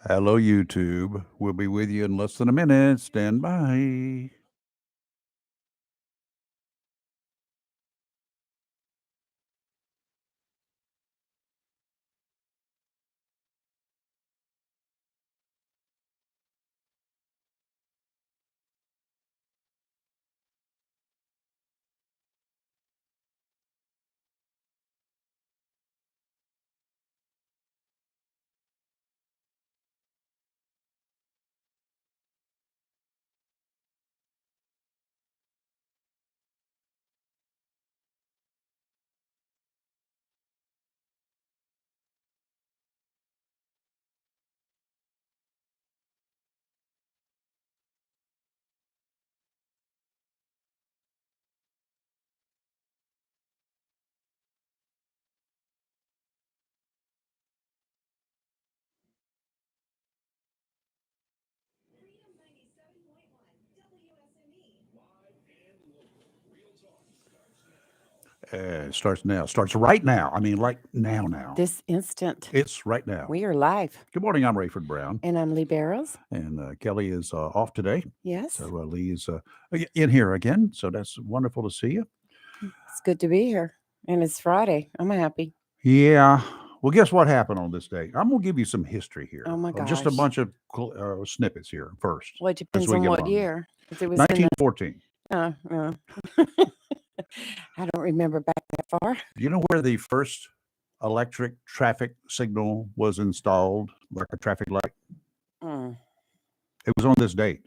Hello, YouTube. We'll be with you in less than a minute. Stand by. It starts now. Starts right now. I mean, like now. This instant. It's right now. We are live. Good morning. I'm Rayford Brown. And I'm Lee Barrows. And Kelly is off today. Yes. So Lee is in here again. So that's wonderful to see you. It's good to be here. And it's Friday. I'm happy. Yeah. Well, guess what happened on this day? I'm going to give you some histoy here. Oh, my gosh. Just a bunch of snippets here first. Well, it depends on what year. If it was 1914. I don't remember back that far. Do you know where the first electric traffic signal was installed, like a traffic light? It was on this date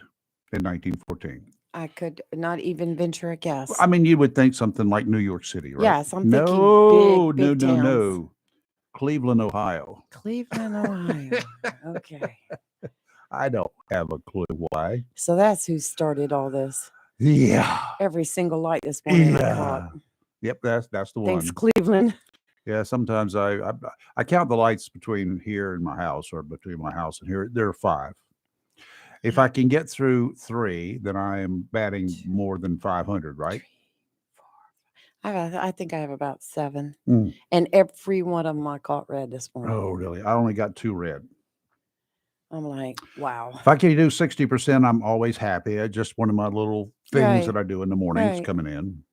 in 1914. I could not even venture a guess. I mean, you would think something like New York City, right? Yes, I'm thinking big towns. No. Cleveland, Ohio. Cleveland, Ohio. Okay. I don't have a clue why. So that's who started all this. Yeah. Every single light this morning I caught. Yep, that's the one. Thanks, Cleveland. Yeah, sometimes I count the lights between here and my house, or between my house and here. There are 5. If I can get through 3, then I am batting more than 500, right? 3, 4. I think I have about 7. And every one of them I caught red this morning. Oh, really? I only got 2 red. I'm like, wow. If I can do 60%, I'm always happy. It's just one of my little things that I do in the mornings coming in.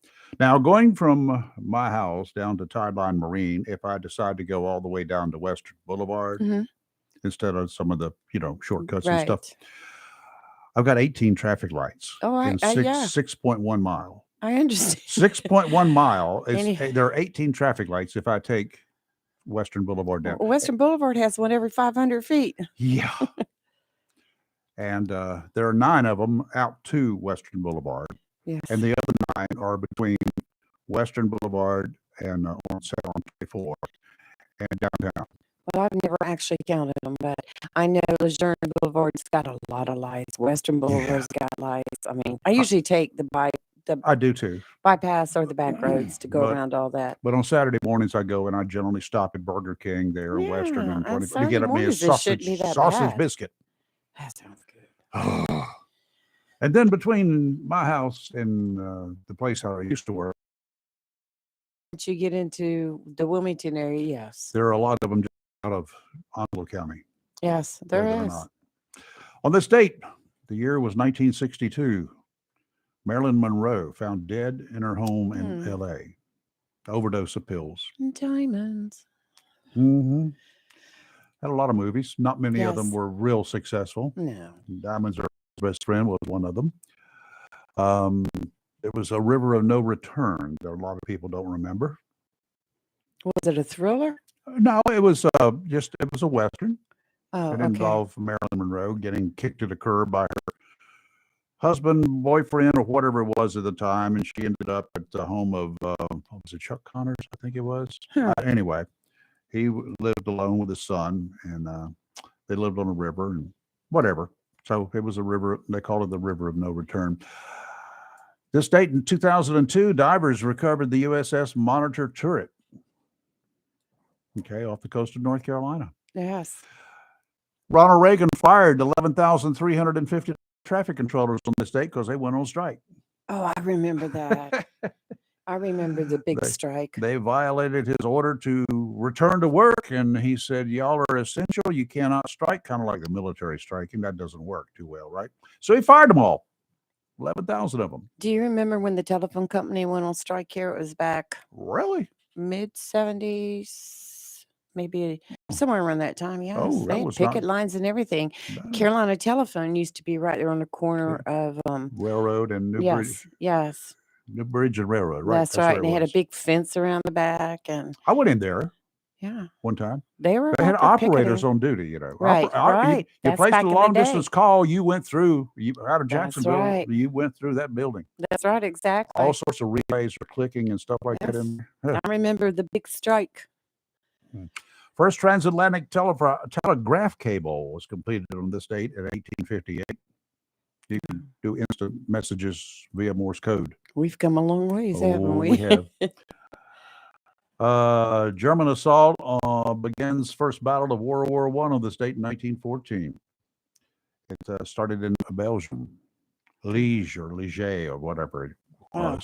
Now, going from my house down to Tideline Marine, if I decide to go all the way down to Western Boulevard instead of some of the, shortcuts and stuff, I've got 18 traffic lights in 6.1 mile. I understand. 6.1 mile. There are 18 traffic lights if I take Western Boulevard down. Western Boulevard has one every 500 feet. Yeah. And there are 9 of them out to Western Boulevard. Yes. And the other 9 are between Western Boulevard and on 24 and downtown. Well, I've never actually counted them, but I know Lejeune Boulevard's got a lot of lights. Western Boulevard's got lights. I mean, I usually take the I do too. Bypass or the back roads to go around all that. But on Saturday mornings I go and I generally stop at Burger King there in Western and to get me a sausage biscuit. That sounds good. And then between my house and the place I used to work, once you get into the Wilmington area, yes, there are a lot of them just out of Onslow County. Yes, there is. On this date, the year was 1962. Marilyn Monroe found dead in her home in L.A. Overdose of pills. Diamonds. Had a lot of movies. Not many of them were real successful. No. Diamonds Are His Best Friend was one of them. It was A River of No Return that a lot of people don't remember. Was it a thriller? No, it was it was a Western. Oh, it involved Marilyn Monroe getting kicked to the curb by her husband, boyfriend, or whatever it was at the time, and she ended up at the home of was it Chuck Connors? I think it was. Anyway, he lived alone with his son, and they lived on a river and whatever. So it was a river. They called it the River of No Return. This date in 2002, divers recovered the USS Monitor turret. Okay, off the coast of North Carolina. Yes. Ronald Reagan fired 11,350 traffic controllers on this date because they went on strike. Oh, I remember that. I remember the big strike. They violated his order to returned to work, and he said, "Y'all are essential. You cannot strike," kind of like the military striking. That doesn't work too well, right? So he fired them all, 11,000 of them. Do you remember when the telephone company went on strike here? It was back Really? mid-70s, maybe somewhere around that time. Yes, Oh, they that had was picket not lines and everything. bad. Carolina Telephone used to be right there on the corner of Railroad and New Bridge. yes, New Bridge and Railroad, right? that's right. where And it they had a was. big fence around the back, and I went in there yeah, one time. they were They had out there operators picketing. on duty, you know. Right, right. You That's placed a back in the long day. distance call, you went through out of That's Jacksonville, right. you went through that building. That's right, All exactly. sorts of relays are clicking and stuff like that Yes, in there. I remember the big strike. First transatlantic telegraph cable was completed on this date in 1858. You can do instant messages via Morse code. We've come a long ways, haven't Oh, we? we have. German assault begins first battle of World War I on this date in 1914. It started in Belgium, Liege or whatever it Wow.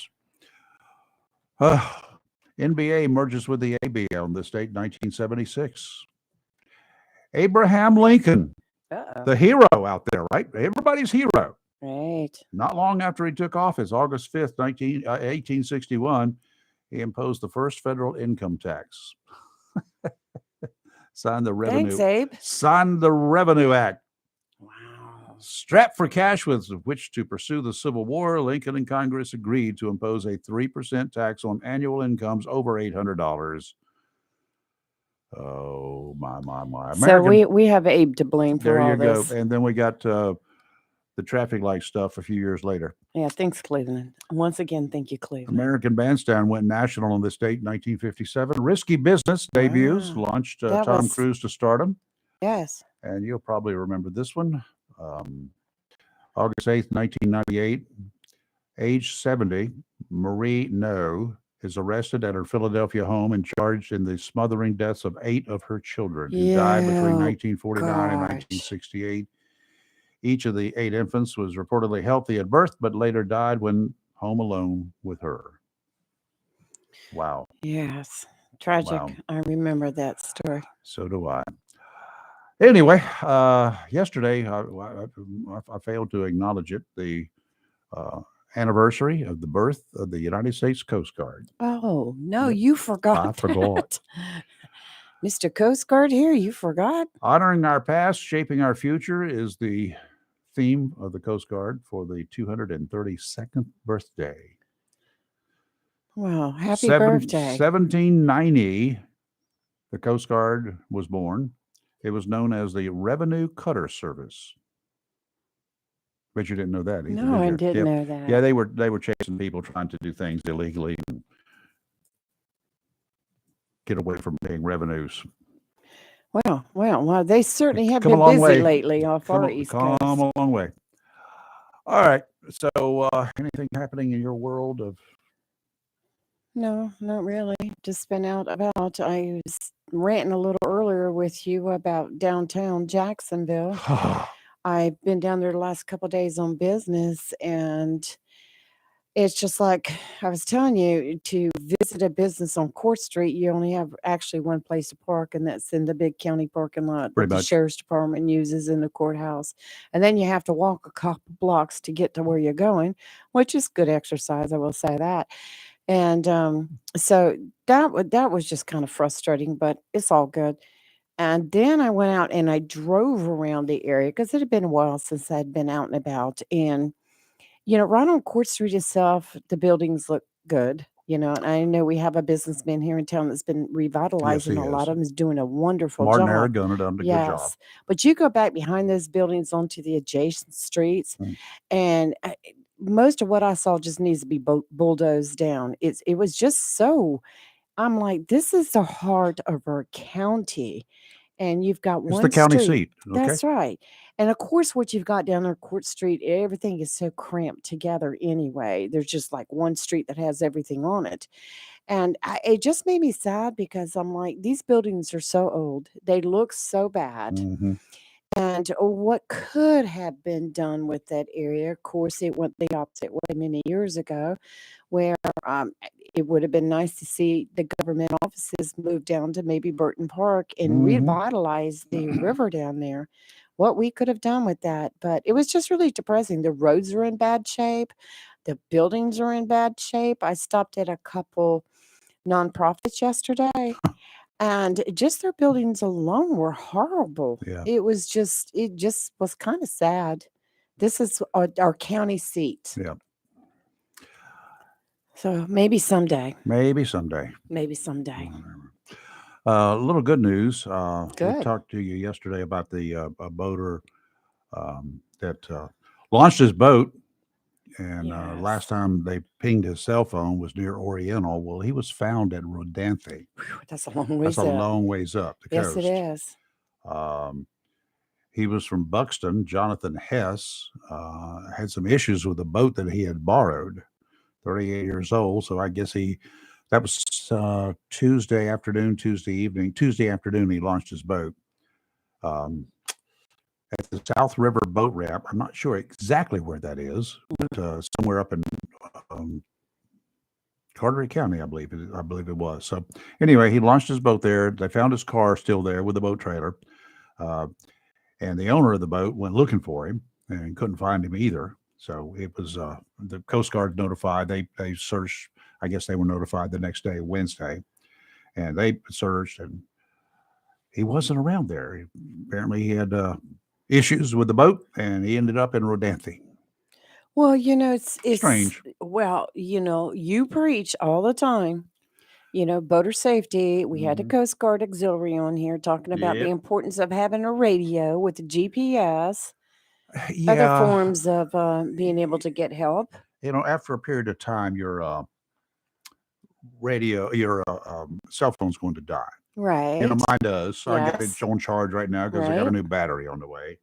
was. NBA merges with the ABL on this date, 1976. Abraham Lincoln, Uh-oh. the hero out there, right? Everybody's hero. Right. Not long after he took office, August 5th, 1861, he imposed the first federal income tax. Signed the Thanks, Abe. Revenue Act. Wow. Strapped for cash with which to pursue the Civil War, Lincoln and Congress agreed to impose a 3% tax on annual incomes over $800. Oh, my. So we have Abe to blame for There all you go. this. And then we got the traffic light stuff a few years later. Yeah, thanks, Cleveland. Once again, thank you, Cleveland. American Bandstand went national on this date, 1957. Risky Business debuts, launched Tom Cruise to stardom. Yes. And you'll probably remember this one. August 8th, 1998, age 70, Marie No is arrested at her Philadelphia home and charged in the smothering deaths of 8 of her children who died between 1949 and 1968. Each of the 8 infants was reportedly healthy at birth, but later died when home alone with her. Wow. Yes. Tragic. Wow. I remember that story. So do I. Anyway, yesterday, I failed to acknowledge it, the anniversary of the birth of the United States Coast Guard. Oh, no, Yep. you forgot. I forgot. Mr. Coast Guard here, you forgot? Honoring our past, shaping our future is the theme of the Coast Guard for the 232nd birthday. Wow, happy birthday. 1790, the Coast Guard was born. It was known as the Revenue Cutter Service. Bet you didn't know that either. No, I didn't know that. Yeah, they were chasing people trying to do things illegally and get away from paying revenues. Well, they certainly have Come a been long busy way. lately off our East Coast. Come a long way. All right. So, anything happening in your world of? No, not really. Just been out about. I was ranting a little earlier with you about downtown Jacksonville. I've been down there the last couple of days on business, and it's just like I was telling you, to visit a business on Court Street, you only have actually one place to park, and that's in the big county parking lot that the sheriff's department uses in the courthouse. And then you have to walk a couple blocks to get to where you're going, which is good exercise, I will say that. And so that was just kind of frustrating, but it's all good. And then I went out and I drove around the area because it had been a while since I'd been out and about. And right on Court Street itself, the buildings look good. And I know we have a businessman here in town that's been revitalizing a lot of them, is doing a wonderful Martin job. Aragon done a good job. Yes, but you go back behind those buildings onto the adjacent streets, and most of what I saw just needs to be bulldozed down. It was just so. I'm like, this is the heart of our county. And you've got It's one the county street. seat. Okay. That's right. And of course, what you've got down there, Court Street, everything is so cramped together anyway. There's just like one street that has everything on it. And it just made me sad because I'm like, these buildings are so old. They look so bad. Mhm. And what could have been done with that area, of course, it went the opposite way many years ago, where it would have been nice to see the government offices move down to maybe Burton Park and Hmm. revitalize the river down there. What we could have done with that, but it was just really depressing. The roads are in bad shape. The buildings are in bad shape. I stopped at a couple nonprofits yesterday, and just their buildings alone were horrible. Yeah. It just was kind of sad. This is our county seat. Yeah. So maybe someday. Maybe someday. Maybe someday. A little good news. We Good. talked to you yesterday about the a boater that launched his boat, and last Yes. time they pinged his cell phone was near Oriental. Well, he was found at Rodanthe. Whew, that's a long That's ways a up. long ways up the Yes, it coast. is. Um, he was from Buxton. Jonathan Hess had some issues with the boat that he had borrowed. 38 years old, so I guess that was Tuesday afternoon, Tuesday afternoon he launched his boat um, at the South River Boat Ramp. I'm not sure exactly where that is, but somewhere up in um, Carteret County, I believe it was. So anyway, he launched his boat there. They found his car still there with the boat trailer, uh, and the owner of the boat went looking for him and couldn't find him either. So it was the Coast Guard notified. They searched. I guess they were notified the next day, Wednesday, and they searched, and he wasn't around there. Apparently, he had issues with the boat, and he ended up in Rodanthe. Well, it's Strange. well, you preach all the time. Boater safety. We had a Mhm. Coast Guard auxiliary on here talking about the Yep. importance of having a radio with a GPS, other Yeah. forms of being able to get help. After a period of time, your cell phone's going to die. Right. Mine does. I got it Yes. on charge right now because I got a Right. new battery on the way.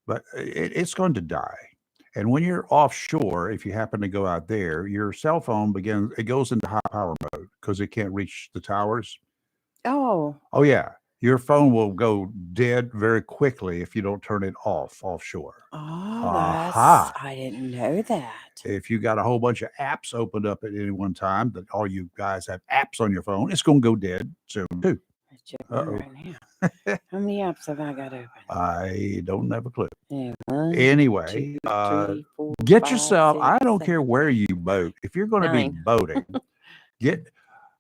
But it's going to die. And when you're offshore, if you happen to go out there, your cell phone goes into high power mode because it can't reach the towers. Oh. Oh, yeah. Your phone will go dead very quickly if you don't turn it off offshore. Oh, Aha. I didn't know that. If you got a whole bunch of apps opened up at any one time, that all you guys have apps on your phone, it's going to go dead soon too. Let's check mine Uh-oh. right now. How many apps have I got open? I don't have a clue. Yeah, 1, Anyway, 2, 3, 4, get 5, yourself, 6, I don't 7, care where you boat. If you're going to be 9. boating, get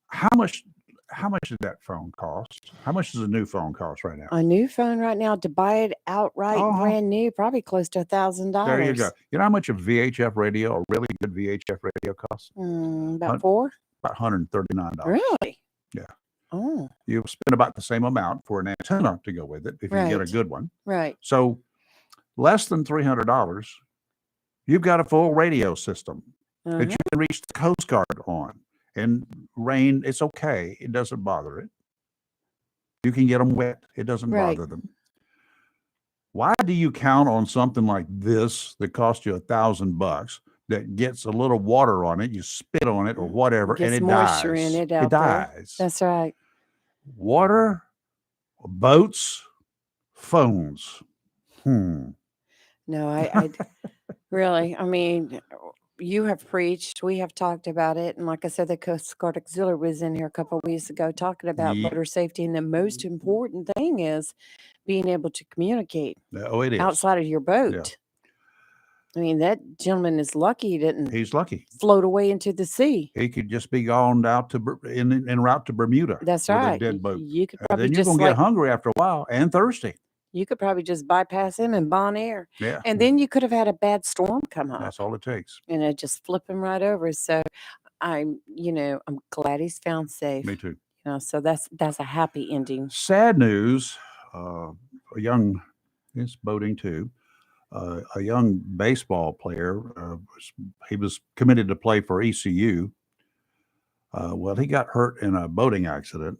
how much did that phone cost? How much does a new phone cost right now? A new phone right now to buy it outright Uh-huh. brand new, probably close to $1,000. There you go. You know how much a VHF radio, a really good VHF radio costs? About 4? About $139. Really? Yeah. Oh, You spend about the same amount for an antenna to go with it if you get a right. good one. Right. So less than $300, you've got a full radio system that Uh-huh. you can reach the Coast Guard on. And rain, it's okay. It doesn't bother it. You can get them wet. It doesn't Right. bother them. Why do you count on something like this that costs you $1,000 that gets a little water on it, you spit on it or whatever, and Gets it moisture dies? in it It out there. dies. That's right. Water, boats, phones. No, I really, I mean, you have preached, we have talked about it. And like I said, the Coast Guard Auxiliary was in here a couple of weeks ago talking about Ye- boater safety. And the most important thing is being able to communicate Oh, it is. outside of your boat. I mean, that gentleman is lucky he didn't He's lucky. float away into the sea. He could just be gone out to en route to Bermuda That's with a right. dead boat. You could And probably then you're just going to get hungry after a while and thirsty. you could probably just bypass him in Bon Air. Yeah. And then you could have had a bad storm come up That's all it takes. and it just flip him right over. So I'm glad he's found safe. Me too. So that's a happy ending. Sad news. It's boating too. A young baseball player. He was committed to play for ECU. Well, he got hurt in a boating accident.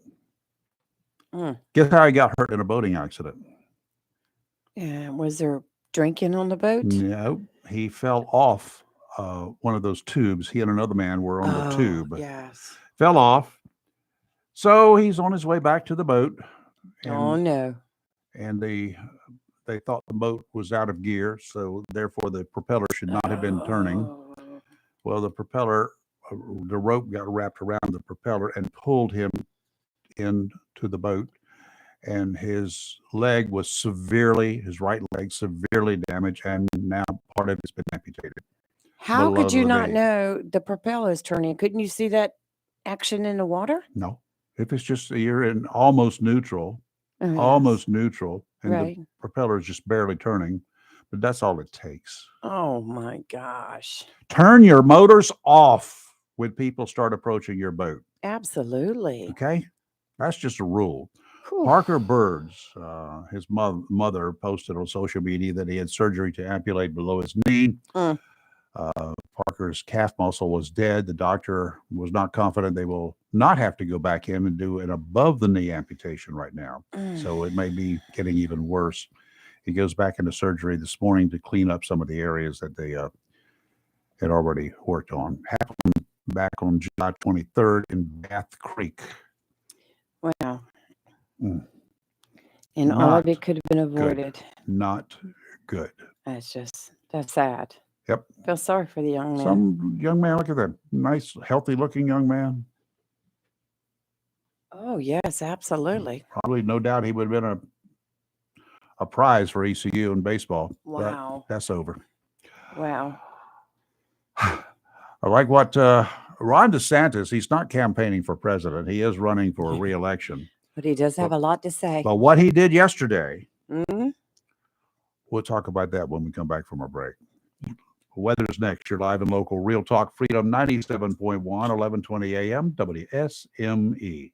Guess how he got hurt in a boating accident? Yeah. Was there drinking on the boat? No, he fell off one of those tubes. He and another man were on the tube. Yes. Fell off. So he's on his way back to the boat. Oh no. And they thought the boat was out of gear, so therefore the propeller should not have been turning. Oh. Well, the propeller the rope got wrapped around the propeller and pulled him into the boat, and his right leg severely damaged, and now part of it's been amputated. How Below could you the not knee. know the propeller is turning? Couldn't you see that action in the water? No, if it's just you're in almost neutral, Oh, yes. and Right. the propeller is just barely turning, but that's all it takes. Oh my gosh. Turn your motors off when people start approaching your boat. Absolutely. Okay, that's just a rule. Whew. Parker Birds, his mother posted on social media that he had surgery to amputate below his knee. Mm. Parker's calf muscle was dead. The doctor was not confident they will not have to go back in and do an above the knee amputation right now. So it may be getting even worse. He goes back into surgery this morning to clean up some of the areas that they had already worked on. Happened back on July 23rd in Bath Creek. Wow. Mm. And all of Not it could have been avoided. Not good. That's sad. Yep. Feel sorry for the young man. Some young man, look at that nice, healthy looking young man. Oh, yes, absolutely. Probably, no doubt, he would have been a prize for ECU in baseball. Wow. But that's over. Wow. I like what Ron DeSantis, he's not campaigning for president. He is running for re-election. But he does have a lot to say. But what he did yesterday, Mm-hmm. we'll talk about that when we come back from our break. Weather's next. You're live and local. Real Talk Freedom 97.1, 1120 a.m. WSME.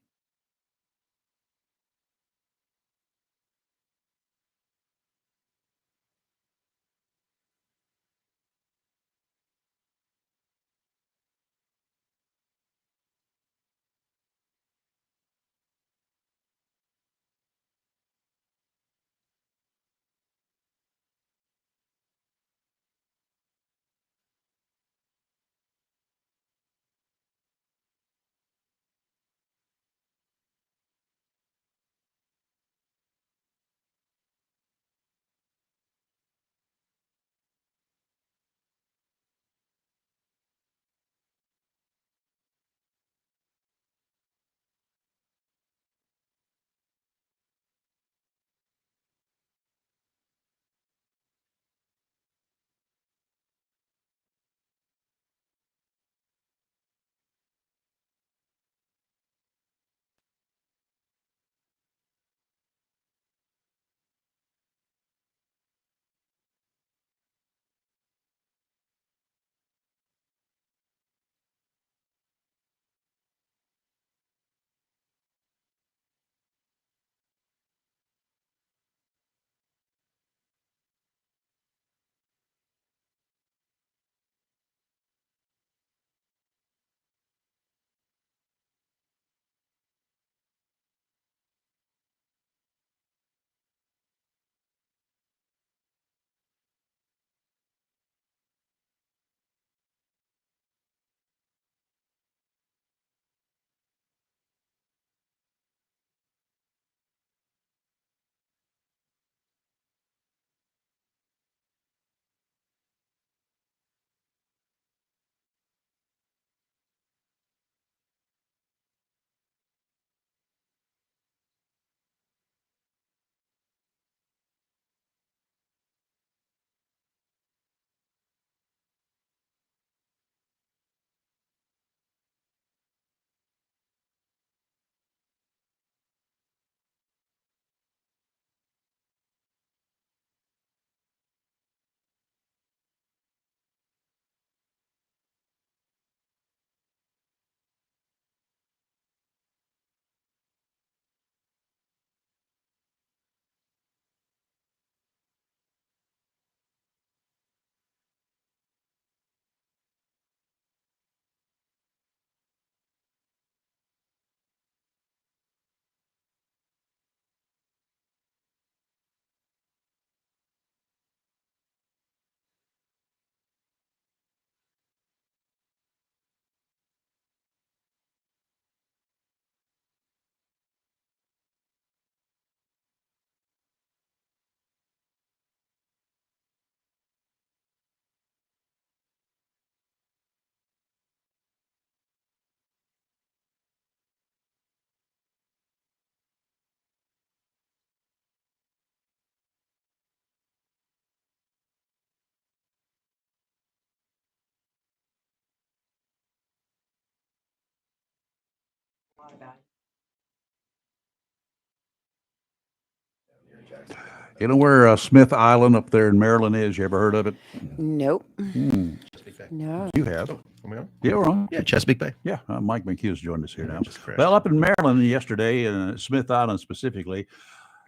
You know where Smith Island up there in Maryland is? You ever heard of it? Nope. Chesapeake Bay. No. You have. Am I on? Yeah, we're on. Yeah, Chesapeake Bay. Yeah, Mike McHugh's joined us here now. Just crashed. Well, up in Maryland yesterday, Smith Island specifically,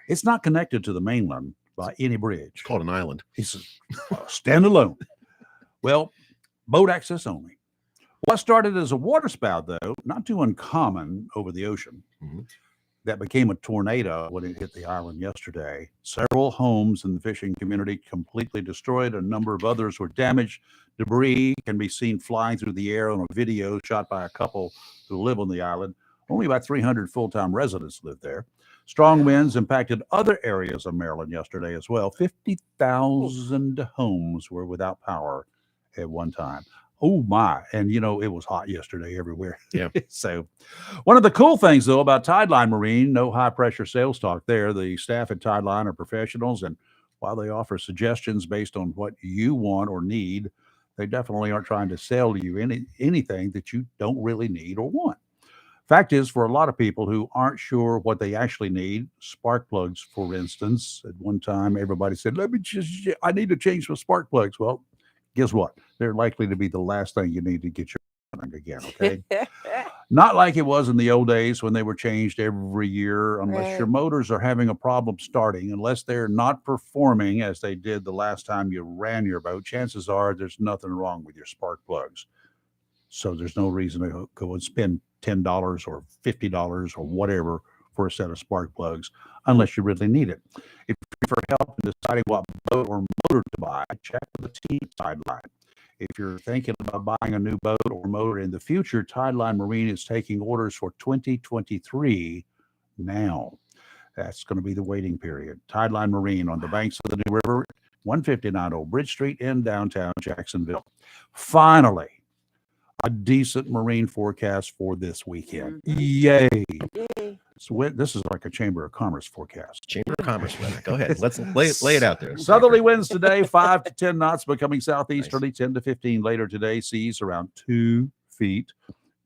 it's not connected to the mainland by any bridge. It's called an island. It's standalone. Well, boat access only. What started as a waterspout, though, not too uncommon over the ocean, that became a tornado when it hit the island yesterday. Several homes in the fishing community completely destroyed. A number of others were damaged. Debris can be seen flying through the air on a video shot by a couple who live on the island. Only about 300 full-time residents live there. Strong winds impacted other areas of Maryland yesterday as well. 50,000 homes were without power at one time. Oh my. And you know, it was hot yesterday everywhere. Yeah. So one of the cool things though about Tideline Marine, no high pressure sales talk there. The staff at Tideline are professionals, and while they offer suggestions based on what you want or need, they definitely aren't trying to sell you anything that you don't really need or want. Fact is, for a lot of people who aren't sure what they actually need, spark plugs, for instance, at one time everybody said, I need to change my spark plugs. Well, guess what? They're likely to be the last thing you need to get your running again, okay? Not like it was in the old days when they were changed every year, unless your motors are having a problem starting, unless they're not performing as they did the last time you ran your boat, chances are there's nothing wrong with your spark plugs. So there's no reason to go and spend $10 or $50 or whatever for a set of spark plugs unless you really need it. If you're for help in deciding what boat or motor to buy, check with the team Tideline. If you're thinking about buying a new boat or motor in the future, Tideline Marine is taking orders for 2023 now. That's going to be the waiting period. Tideline Marine on the banks of the New River, 159 Old Bridge Street in downtown Jacksonville. Finally, a decent marine forecast for this weekend. Yay. So this is like a Chamber of Commerce forecast. Chamber of Commerce weather. Go ahead. Let's lay it out there. Southerly winds today, 5 to 10 knots, becoming southeasterly, 10 to 15 later today. Seas around 2 feet.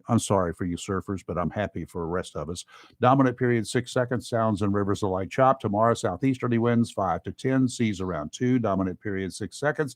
I'm sorry for you surfers, but I'm happy for the rest of us. Dominant period 6 seconds. Sounds and rivers a light chop. Tomorrow, southeasterly winds 5 to 10. Seas around 2. Dominant period 6 seconds.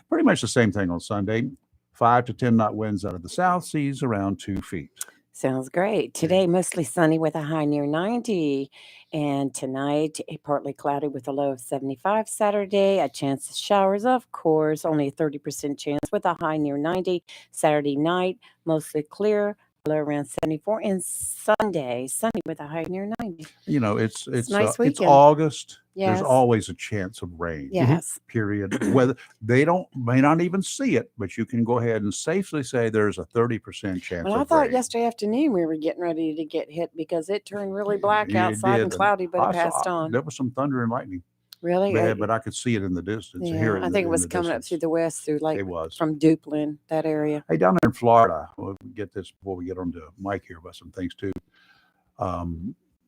Pretty much the same thing on Sunday. 5 to 10 knot winds out of the south. Seas around 2 feet. Sounds great. Today, mostly sunny with a high near 90. And tonight, partly cloudy with a low of 75. Saturday, a chance of showers, of course, only a 30% chance with a high near 90. Saturday night, mostly clear, low around 74. And Sunday, sunny with a high near 90. You know, it's nice it's weekend. August. Yes. There's always a chance of rain. Yes. Period. Whether they may not even see it, but you can go ahead and safely say there's a 30% chance Well, I of thought rain. yesterday afternoon we were getting ready to get hit because it turned really black It outside did, and cloudy, but I it passed saw- on. There was some thunder and lightning. Really? Yeah, but I could see it in the distance. Hear it I in think the- it was in the coming up distance. through the west, through like It was. from Duplin, that area. Hey, down there in Florida, we'll get this before we get on to Mike here about some things too.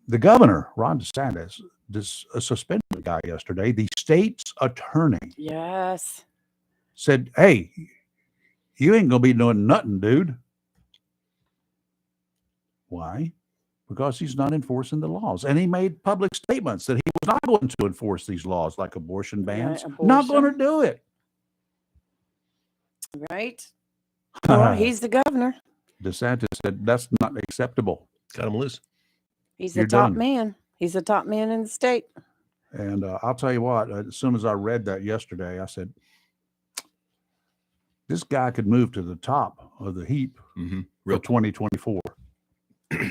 The governor, Ron DeSantis, suspended the guy yesterday. The state's attorney Yes. said, hey, you ain't going to be doing nothing, dude. Why? Because he's not enforcing the laws. And he made public statements that he was not going to enforce these laws like abortion bans. Not going to abortion. do it. Right? Well, he's the governor. DeSantis said that's not acceptable. Cut him loose. He's You're the top done. man. He's the top man in the state. And I'll tell you what, as soon as I read that yesterday, I said, this guy could move to the top of the heap for Real 2024.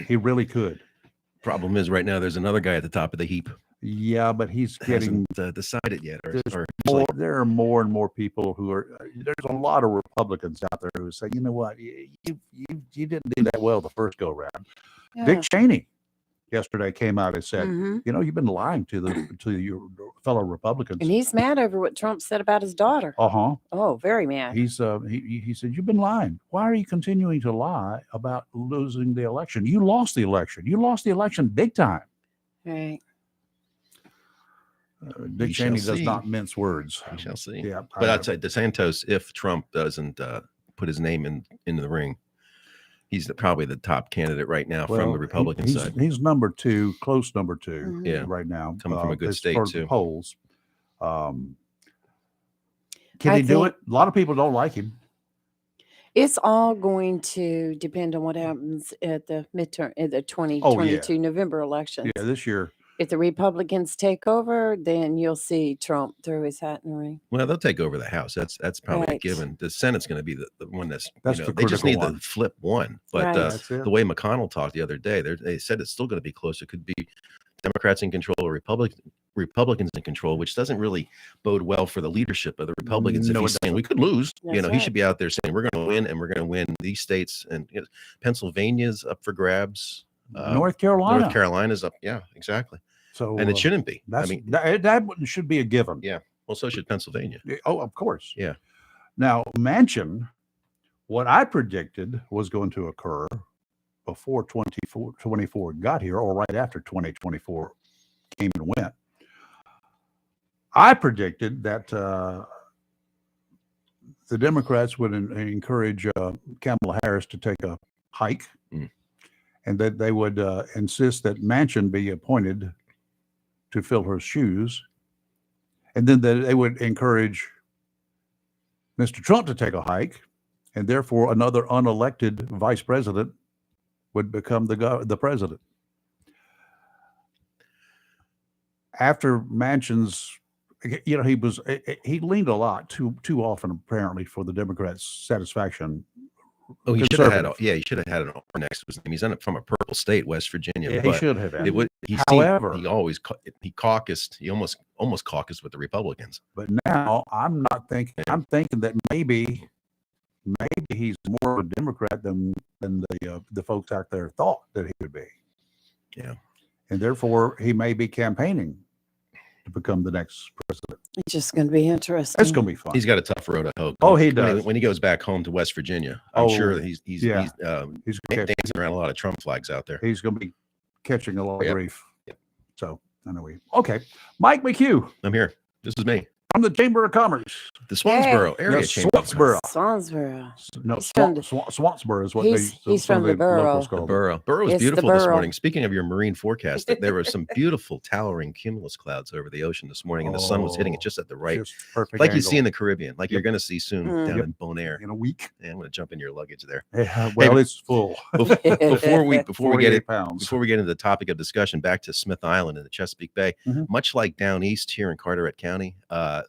He really could. problem is right now there's another guy at the top of the heap. Yeah, but he's getting Hasn't decided yet. there are more and more people who are. There's a lot of Republicans out there who say, you know what, you didn't do that well the first go round. Yeah. Dick Cheney yesterday came out and said, Mhm. you know, you've been lying to your fellow Republicans. And he's mad over what Trump said about his daughter. Uh-huh. Oh, very mad. He said, you've been lying. Why are you continuing to lie about losing the election? You lost the election. You lost the election big time. Right. Dick We shall Cheney does see. not mince words. We shall see. Yeah, But I'd say DeSantis, if Trump doesn't put his name into the ring, He's probably the top candidate right now from Well, the Republican he's, side. he's number two, close number two Mhm. Yeah. right now. Coming from a good as state, far as the too. polls. Can I he do think- it? A lot of people don't like him. It's all going to depend on what happens at the midterm, at the 2022 November elections. Yeah, this year. If the Republicans take over, then you'll see Trump throw his hat in the ring. Well, they'll take over the House. That's probably a Right. given. The Senate's going to be the one that's the they just critical need one. to flip one. But Right. That's it. the way McConnell talked the other day, they said it's still going to be close. It could be Democrats in control or Republicans in control, which doesn't really bode well for the leadership of the Republicans. No, If he's it saying we could lose, That's he right. should be out there saying we're going to win and we're going to win these states. And Pennsylvania's up for grabs. North Carolina. North Carolina's up. Yeah, exactly. So And it shouldn't be. That's, I mean, that should be a given. yeah. Well, so should Pennsylvania. Oh, of course. Yeah. Now, Manchin, what I predicted was going to occur before 2024 got here, or right after 2024 came and went. I predicted that the Democrats would encourage Kamala Harris to take a hike, and that they would insist that Manchin be appointed to fill her shoes, and then that they would encourage Mr. Trump to take a hike, and therefore another unelected vice president would become the president. After Manchin's, he leaned a lot too often apparently for the Democrats' satisfaction. Oh, he should have had. Conservative. He should have had an R next to his name. He's from a purple state, West Virginia. Yeah, he but should have. Had. It would. He However, he always he caucused. He almost caucused with the Republicans. But now I'm not thinking. I'm thinking that maybe he's more of a Democrat than the folks out there thought that he would be. Yeah, and therefore he may be campaigning to become the next president. It's just going to be interesting. It's going to be fun. he's got a tough road to hoe. Oh, he does. When he goes back home to West Virginia, I'm sure that he's he's dancing around a lot of Trump flags out there. He's going to be catching a lot of Yep. grief. Yep. So anyway, okay, Mike Mchugh I'm here. This is me. from the Chamber of Commerce. The Swansboro area. No, Chamber of Swansboro. Swansboro. No, He's from the- Swansboro is what he's they. from some the of borough. locals call The it. borough. Borough was It's the beautiful this borough. morning. Speaking of your marine forecast, there were some beautiful towering cumulus clouds over the ocean this morning, and the sun was hitting it just at the right, Just perfect like you angle see in the Caribbean, like you're Yep. going to see soon Mm. down Yep. in Bonaire. in a week. Yeah, I'm going to jump in your luggage there. Yeah, well, it's full. Before we get 48 it, pounds. before we get into the topic of discussion, back to Smith Island in the Chesapeake Bay, Mhm. much like down east here in Carteret County,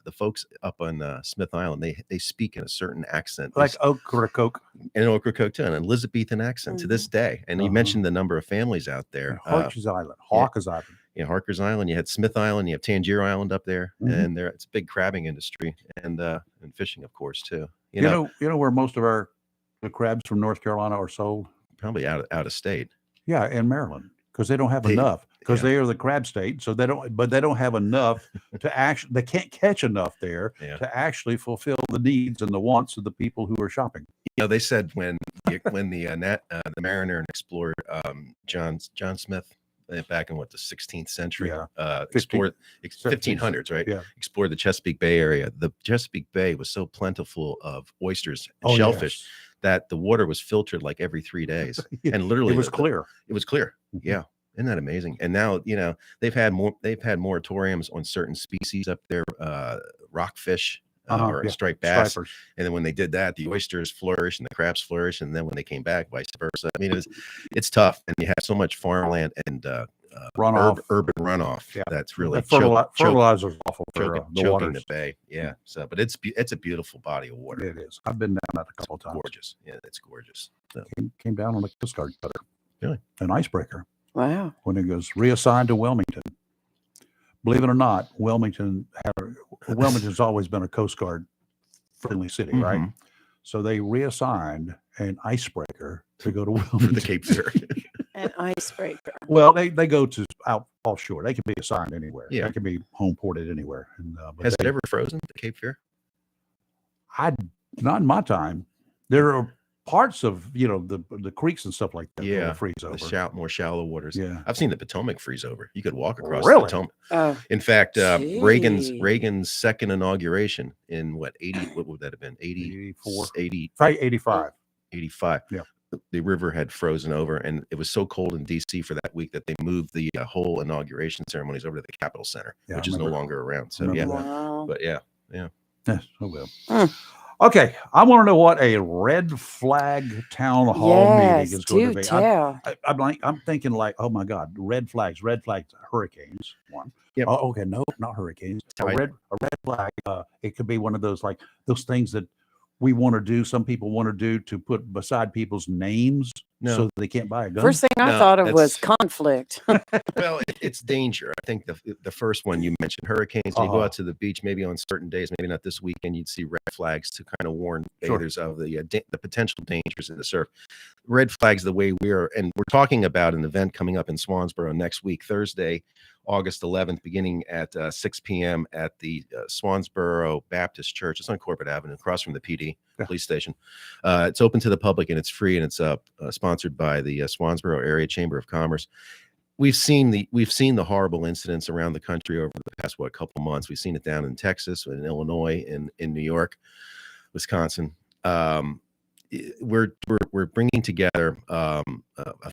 the folks up on Smith Island, they speak in a certain accent, Like Ocracoke. in an Ocracoke too, an Elizabethan accent to this day. And you Uh-huh. mentioned the number of families out there. Hawkes Island. Hawkes Island. Harker's Island, you had Smith Island, you have Tangier Island up there, Mhm. and it's a big crabbing industry and fishing, of course, too. You You know where most of the crabs from North Carolina are sold? probably out of state. Yeah, in Maryland, because they don't have They- enough. Because yeah. they are the crab state, so they don't have enough to actually. They can't catch enough there Yeah. to actually fulfill the needs and the wants of the people who are shopping. They said when the mariner and explorer John Smith back in the 16th century Yeah. explored 17th 1500s, right? Yeah. Explored the Chesapeake Bay area. The Chesapeake Bay was so plentiful of oysters and Oh, shellfish yes. that the water was filtered like every 3 days, and literally It was clear. It was clear. Mhm. Yeah. Isn't that amazing? And now, they've had moratoriums on certain species up there, rockfish or Yeah. striped bass. Stripers. And then when they did that, the oysters flourish and the crabs flourish. And then when they came back, vice versa. I mean, it's tough. And you have so much farmland and Runoff. urban runoff. Yeah. That's really Fertilizer's awful for choking the the waters. bay. Yeah. So, but it's a beautiful body of water. It is. I've been down that a couple of times. Gorgeous. Yeah, it's gorgeous. So, Came down on a Coast Guard cutter. Really? An icebreaker. Wow. When it goes reassigned to Wilmington. Believe it or not, Wilmington's always been a Coast Guard friendly city, right? Mhm. So they reassigned an icebreaker to go to For Wilmington. the Cape Fear. An icebreaker. Well, they go to out offshore. They can be assigned anywhere. Yeah. They can be home ported anywhere. And, but Has it they- ever frozen, the Cape Fear? not in my time. There are parts of the creeks and stuff like that that Yeah, will freeze The over. more shallow waters. Yeah. I've seen the Potomac freeze over. You could walk across Really? the Potomac. Oh, In fact, Gee. Reagan's second inauguration in 80, what would that have been? 84. 80, Probably 85. 85. Yeah. the river had frozen over, and it was so cold in DC for that week that they moved the whole inauguration ceremonies over to the Capitol Center, Yeah, I which is no remember. longer around. So Remember yeah, that. Wow. but yeah. Yes, oh well. Mm. Okay, I want to know what a red flag town hall meeting Yes, is going to do be. tell. I'm thinking like, oh my God, red flags, hurricanes. One. Yep. Oh, okay, no, not hurricanes. A red flag. It could be one of those like those things that we want to do. Some people want to do to put beside people's names No. so they can't buy a gun. First thing I No, thought of was that's- conflict. Well, it's danger. I think the first one you mentioned, hurricanes. When you go out to the beach, maybe on certain days, maybe not this weekend, you'd see red flags to kind of warn Sure. bathers of the potential dangers in the surf. Red flags, the way we're talking about an event coming up in Swansboro next week, Thursday, August 11th, beginning at 6 p.m. at the Swansboro Baptist Church. It's on Corbett Avenue, across from the PD police station. It's open to the public and it's free, and it's sponsored by the Swansboro Area Chamber of Commerce. We've seen the horrible incidents around the country over the past couple months. We've seen it down in Texas, in Illinois, in New York, Wisconsin. We're bringing together a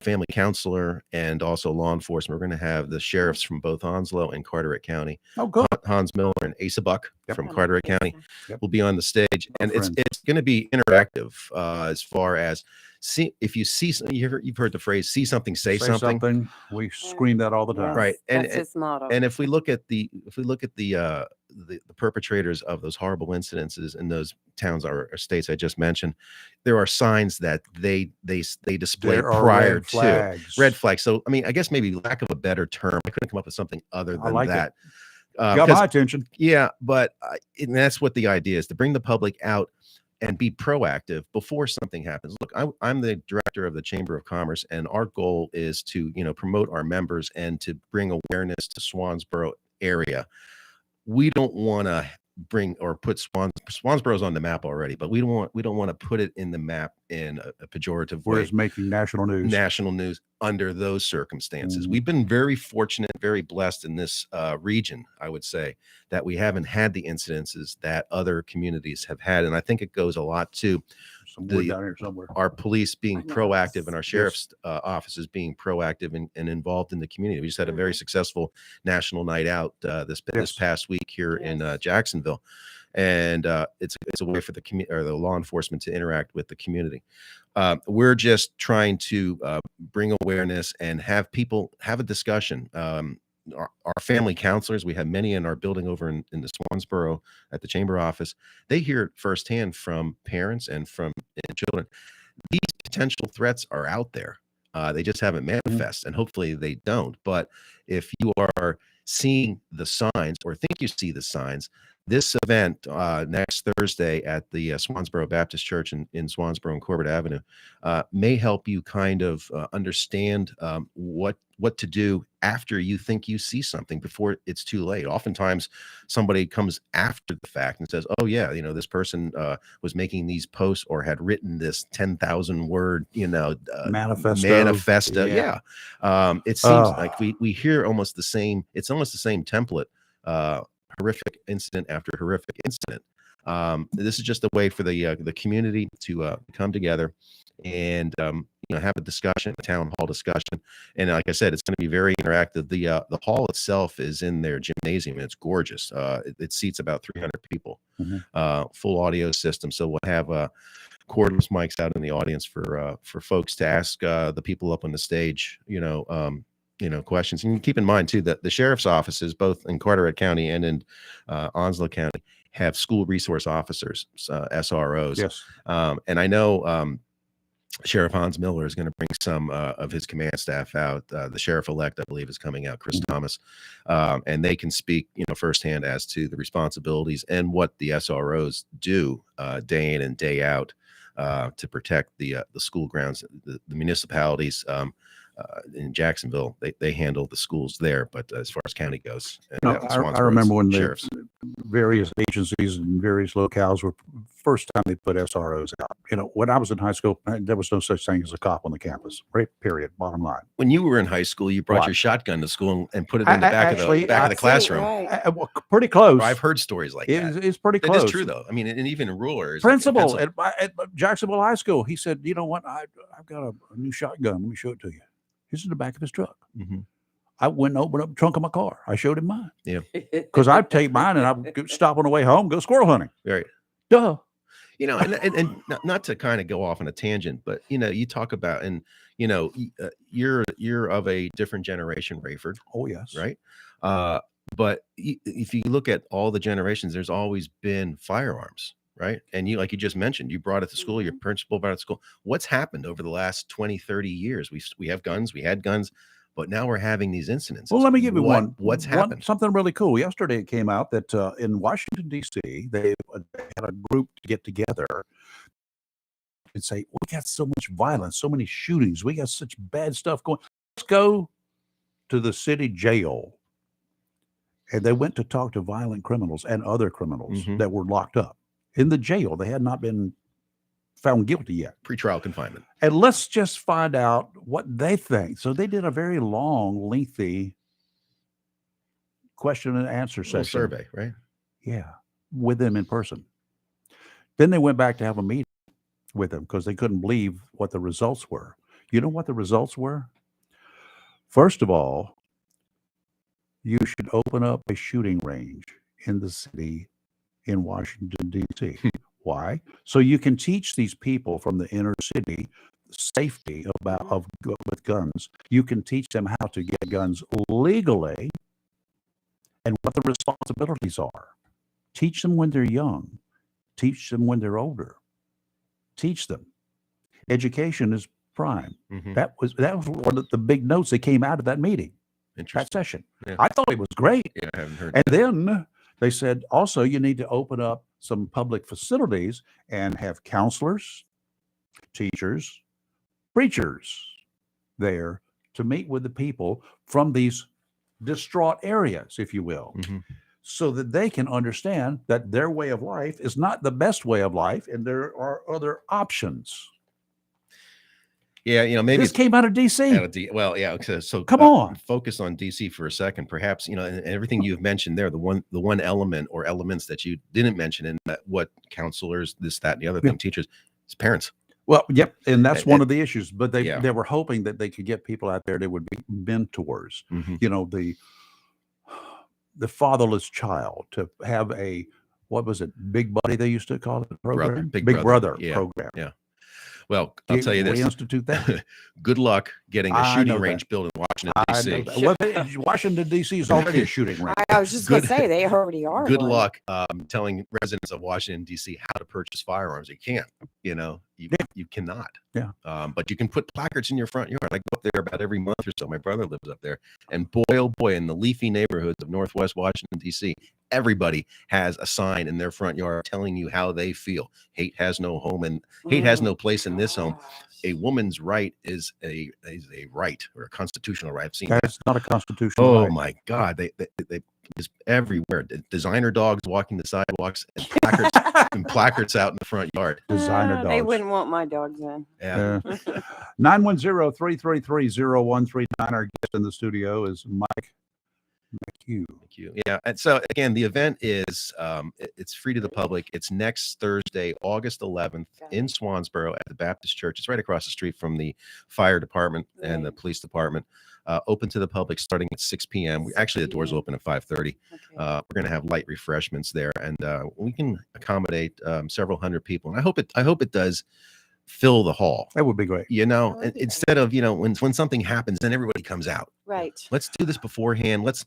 family counselor and also law enforcement. We're going to have the sheriffs from both Onslow and Carteret County. Oh, good. Hans Miller and Asa Buck from Carteret County will be on the stage, and it's going to be interactive as far as if you see, you've heard the phrase "see something, say something." We scream that all the time, right? That's his motto. And if we look at the perpetrators of those horrible incidences in those towns or states I just mentioned, there are signs that they display prior to red flags. So I mean, I guess maybe lack of a better term, I couldn't come up with something other than that. Got my attention. Yeah, but and that's what the idea is, to bring the public out and be proactive before something happens. Look, I'm the director of the Chamber of Commerce, and our goal is to promote our members and to bring awareness to Swansboro area. We don't want to bring or put Swansboro's on the map already, but we don't want to put it in the map in a pejorative way. Whereas making national news under those circumstances. We've been very fortunate, very blessed in this region, I would say, that we haven't had the incidences that other communities have had. And I think it goes a lot to down here somewhere. Our police being proactive and our sheriff's offices being proactive and involved in the community. We just had a very successful national night out this past week here in Jacksonville, and it's a way for the the law enforcement to interact with the community. We're just trying to bring awareness and have people have a discussion. Our family counselors, we have many in our building over in the Swansboro at the chamber office. They hear it firsthand from parents and from children. These potential threats are out there. They just haven't manifest, and hopefully they don't. But if you are seeing the signs or think you see the signs, this event next Thursday at the Swansboro Baptist Church in Swansboro and Corbett Avenue may help you kind of understand what to do after you think you see something, before it's too late. Oftentimes somebody comes after the fact and says, oh yeah, this person was making these posts or had written this 10,000 word manifesto. Yeah. It seems like we hear almost the same. It's almost the same template. Horrific incident after horrific incident. This is just a way for the community to come together and have a discussion, a town hall discussion. And like I said, it's going to be very interactive. The hall itself is in their gymnasium, and it's gorgeous. It seats about 300 people. Full audio system, so we'll have cordless mics out in the audience for folks to ask the people up on the stage questions. And keep in mind too that the sheriff's offices, both in Carteret County and in Onslow County, have school resource officers, SROs. Yes. And I know Sheriff Hans Miller is going to bring some of his command staff out. The sheriff-elect, I believe, is coming out, Chris Thomas, and they can speak, firsthand as to the responsibilities and what the SROs do day in and day out to protect the school grounds. The municipalities in Jacksonville, they handle the schools there, but as far as county goes, I remember when various agencies and various locales were first time they put SROs out. When I was in high school, there was no such thing as a cop on the campus. Right? Period. Bottom line. When you were in high school, you brought What? your shotgun to school and put it in the back of the That's it, classroom. right. Well, pretty close. I've heard stories like that. It's pretty It close. is true, though. I mean, and even in rural areas. like in Principal Pennsylvania. at Jacksonville High School, he said, "You know what? I've got a new shotgun. Let me show it to you." He's in the back of his truck. Mhm. I went and opened up the trunk of my car. I showed him mine. Yeah. Because I'd take mine and I'd stop on the way home, go squirrel hunting. Right. Duh. And not to kind of go off on a tangent, but you talk about, and you're of a different generation, Rayford, Oh, yes. right? But if you look at all the generations, there's always been firearms, right? And like you just mentioned, you brought it to school, your principal brought it to school. What's happened over the last 20, 30 years? We have guns, we had guns, but now we're having these incidents. Well, let me give you one. What's happened? Something really cool. Yesterday it came out that in Washington, D.C., they had a group to get together and say, we got so much violence, so many shootings. We got such bad stuff going. Let's go to the city jail. And they went to talk to violent criminals and other criminals Mhm. that were locked up in the jail. They had not been found guilty yet. Pretrial confinement. And let's just find out what they think. So they did a very long, lengthy question and answer Little session. survey, right? Yeah, with them in person. Then they went back to have a meeting with them because they couldn't believe what the results were. You know what the results were? First of all, you should open up a shooting range in the city in Washington, D.C. Why? So you can teach these people from the inner city safety with guns. You can teach them how to get guns legally and what the responsibilities are. Teach them when they're young. Teach them when they're older. Teach them. Education is prime. Mhm. That was one of the big notes that came out of that meeting, that Interesting. session. Yeah. I thought it was great. Yeah, I haven't heard. And then they said, also, you need to open up some public facilities and have counselors, teachers, preachers there to meet with the people from these distraught areas, if you will, Mhm. so that they can understand that their way of life is not the best way of life and there are other options. Yeah, maybe This came out of DC. well, yeah. Okay, so Come on. focus on DC for a second. Perhaps and everything you've mentioned there. The one element or elements that you didn't mention, and what counselors, this, that, and the other thing, teachers, is parents. Well, yep, and that's And- one of the issues. But they Yeah. they were hoping that they could get people out there that would be mentors. Mhm. The fatherless child, to have what was it, Big Buddy they used to call it, the program? Big Brother Brother, yeah. program. Yeah. Well, I'll tell you this. Reinstitute that. Good luck getting a I know shooting that. range built in Washington, I know D.C. that. Well, Washington, D.C. is already a shooting range. I was just going to Good- say they already are. Good one. luck telling residents of Washington, D.C. how to purchase firearms. You can't, you cannot. Yeah. But you can put placards in your front yard. I go up there about every month or so. My brother lives up there. And boy, oh boy, in the leafy neighborhoods of Northwest Washington, D.C., everybody has a sign in their front yard telling you how they feel. Hate has no home and hate has no place in this home. A woman's right is a right, or a constitutional right. I've seen that. That's not a constitutional Oh right. my God, they just everywhere. Designer dogs walking the sidewalks and placards out in the front yard. Designer They dogs. wouldn't want my dogs in. Yeah. 910-333-0139. Our guest in the studio is Mike Mchugh. Thank you. Yeah. And so again, the event is it's free to the public. It's next Thursday, August 11th in Swansboro at the Baptist Church. It's right across the street from the fire department and the police department. Open to the public starting at 6 p.m. Actually, the doors open at 5:30. We're going to have light refreshments there, and we can accommodate several hundred people. And I hope it does fill the hall. That would be great. Instead of when something happens, then everybody comes out. Right. Let's do this beforehand. Let's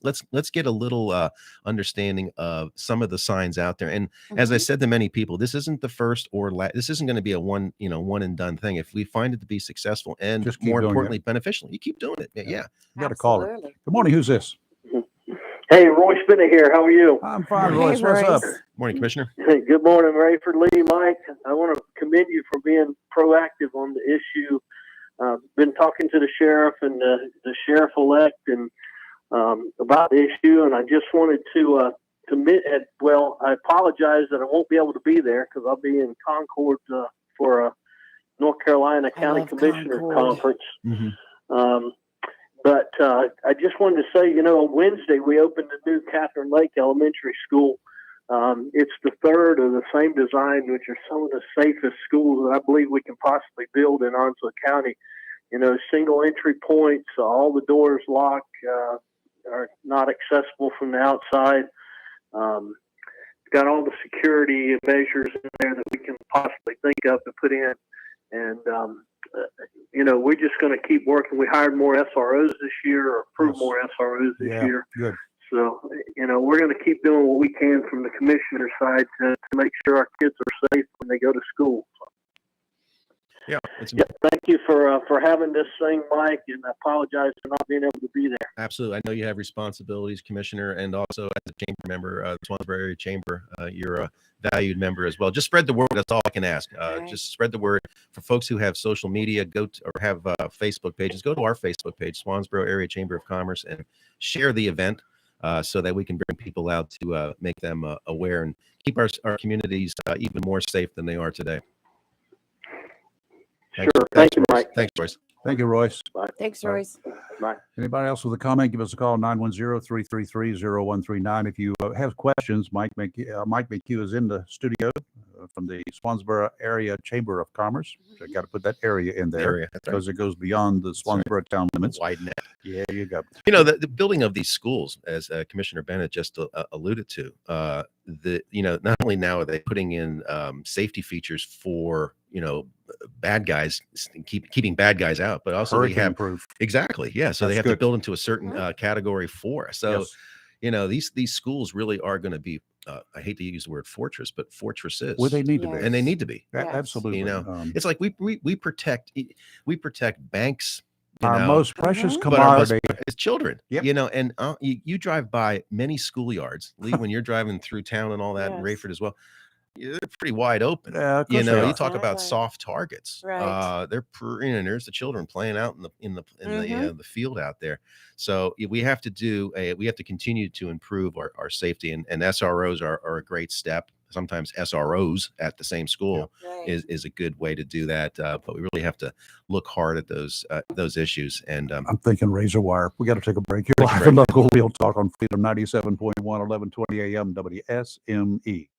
get a little understanding of some of the signs out there. And as I said to many people, this isn't the first or this isn't going to be a one and done thing. If we find it to be successful and Just keep more doing importantly beneficial, you keep doing it. Yeah. You got to call her. Absolutely. Good morning. Who's this? Hey, Roy Spinner here. How are you? I'm fine, Hey, Royce. What's up? Royce. Morning, Commissioner. Hey, good morning, Rayford, Lee, Mike. I want to commend you for being proactive on the issue. Been talking to the sheriff and the sheriff-elect and about the issue, and I just wanted to well, I apologize that I won't be able to be there because I'll be in Concord for a North Carolina I County love Commissioner Concord. Conference. Mm-hmm. But I just wanted to say, on Wednesday we opened the new Katherine Lake Elementary School. It's the third of the same design, which are some of the safest schools that I believe we can possibly build in Onslow County. Single entry points, all the doors lock, are not accessible from the outside. It's got all the security measures in there that we can possibly think of to put in. And, we're just going to keep working. We hired more SROs this year, or approved Yes. more SROs this year. Good. So, we're going to keep doing what we can from the commissioner side to make sure our kids are safe when they go to school. Yeah, it's Thank you for having this thing, Mike, and I apologize for not being able to be there. absolutely. I know you have responsibilities, Commissioner, and also as a chamber member, the Swansboro Area Chamber, you're a valued member as well. Just spread the word. That's all I can ask. Right. Just spread the word for folks who have social media, or have Facebook pages. Go to our Facebook page, Swansboro Area Chamber of Commerce, and share the event so that we can bring people out to make them aware and keep our communities even more safe than they are today. Sure. Thank you, Royce. Mike. Thanks, Royce. Thank you, Royce. Thanks, All right. Royce. Bye. Anybody else with a comment, give us a call, 910-333-0139. If you have questions, Mike Mchugh is in the studio from the Swansboro Area Chamber of Commerce. So I got to put that area in there Area. That's right. because it goes beyond the Swansboro town limits. Wide net. Yeah, you go. The building of these schools, as Commissioner Bennett just alluded to, not only now are they putting in safety features for bad guys, keeping bad guys out, but also they Hurricane have proof. exactly, yeah. So they That's have to good. build into a certain category for us. So Yes. these schools really are going to be. I hate to use the word fortress, but fortresses. Well, they need to Yes. be. and they need to be. Yes. Absolutely. It's like we protect banks. Our most precious Mhm. But our most commodity. is children. Yep. And you drive by many schoolyards, Lee, when you're driving through town and all that, and Yes. Rayford as well. They're pretty wide open. Of course they You are. talk about Exactly. soft targets. Right. There's the children playing out in Mhm. the field out there. So we have to continue to improve our safety, and SROs are a great step. Sometimes SROs at the same school Right. is a good way to do that. But we really have to look hard at those issues. And I'm thinking razor wire. We got to take a break. You're Take a live break. and local. We'll talk on Freedom 97.1, 1120 AM WSME.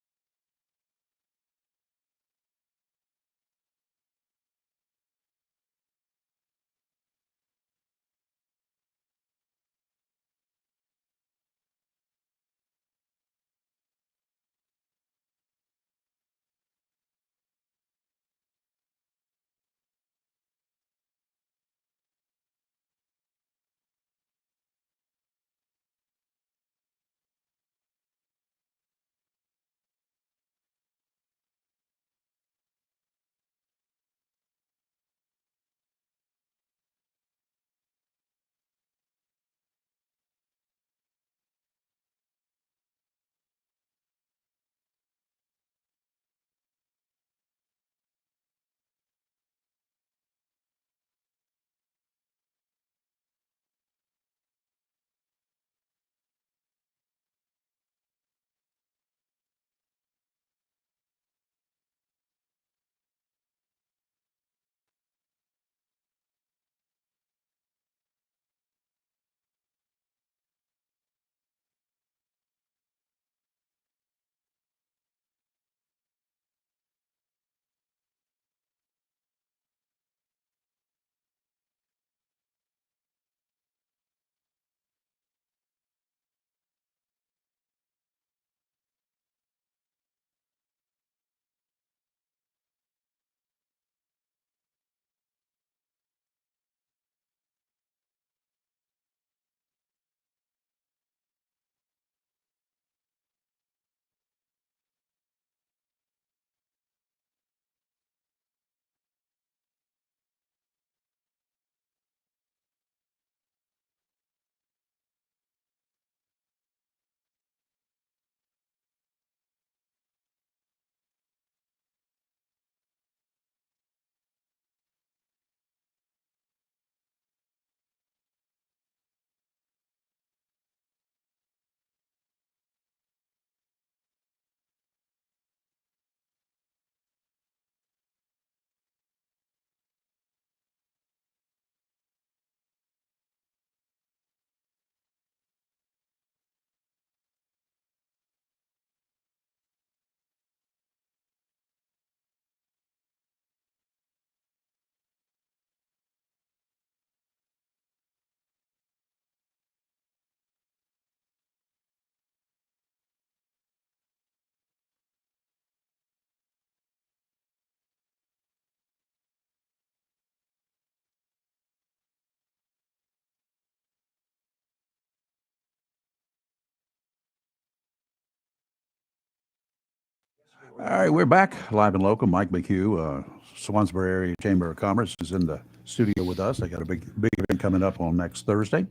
All right, we're back live and local. Mike Mchugh, Swansboro Area Chamber of Commerce, is in the studio with us. They got a big event coming up on next Thursday,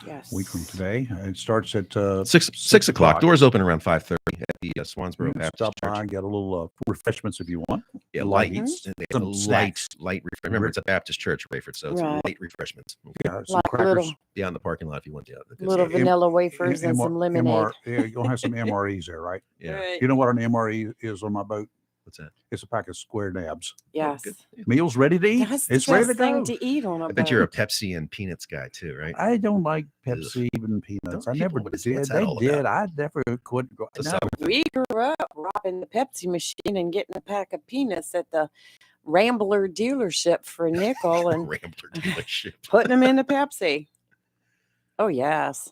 Yes. week from today. It starts at 6 o'clock. Doors open around 5:30 at the Swansboro You can Baptist stop Church. by and get a little refreshments if you want. Yeah, lights, They have some snacks. Remember, it's a Baptist church, Rayford, so it's Right. light refreshments. Yeah, some Like crackers. little Yeah, in the parking lot if you want to. little vanilla wafers and some lemonade. Yeah, you're gonna have some MREs there, right? Yeah. Right. You know what an MRE is on my boat? What's that? It's a pack of square nabs. Yes. Good. Meals ready to eat. That's the It's ready best to thing go. to eat on a I bet you're a boat. Pepsi and peanuts guy too, right? I don't like Ugh. Pepsi and peanuts. I Don't never people- what's did. that They all did. about? I never could go. It's a No. Southern thing. We grew up robbing the Pepsi machine and getting a pack of peanuts at the Rambler dealership for a nickel and Rambler dealership. putting them in the Pepsi. Oh, yes.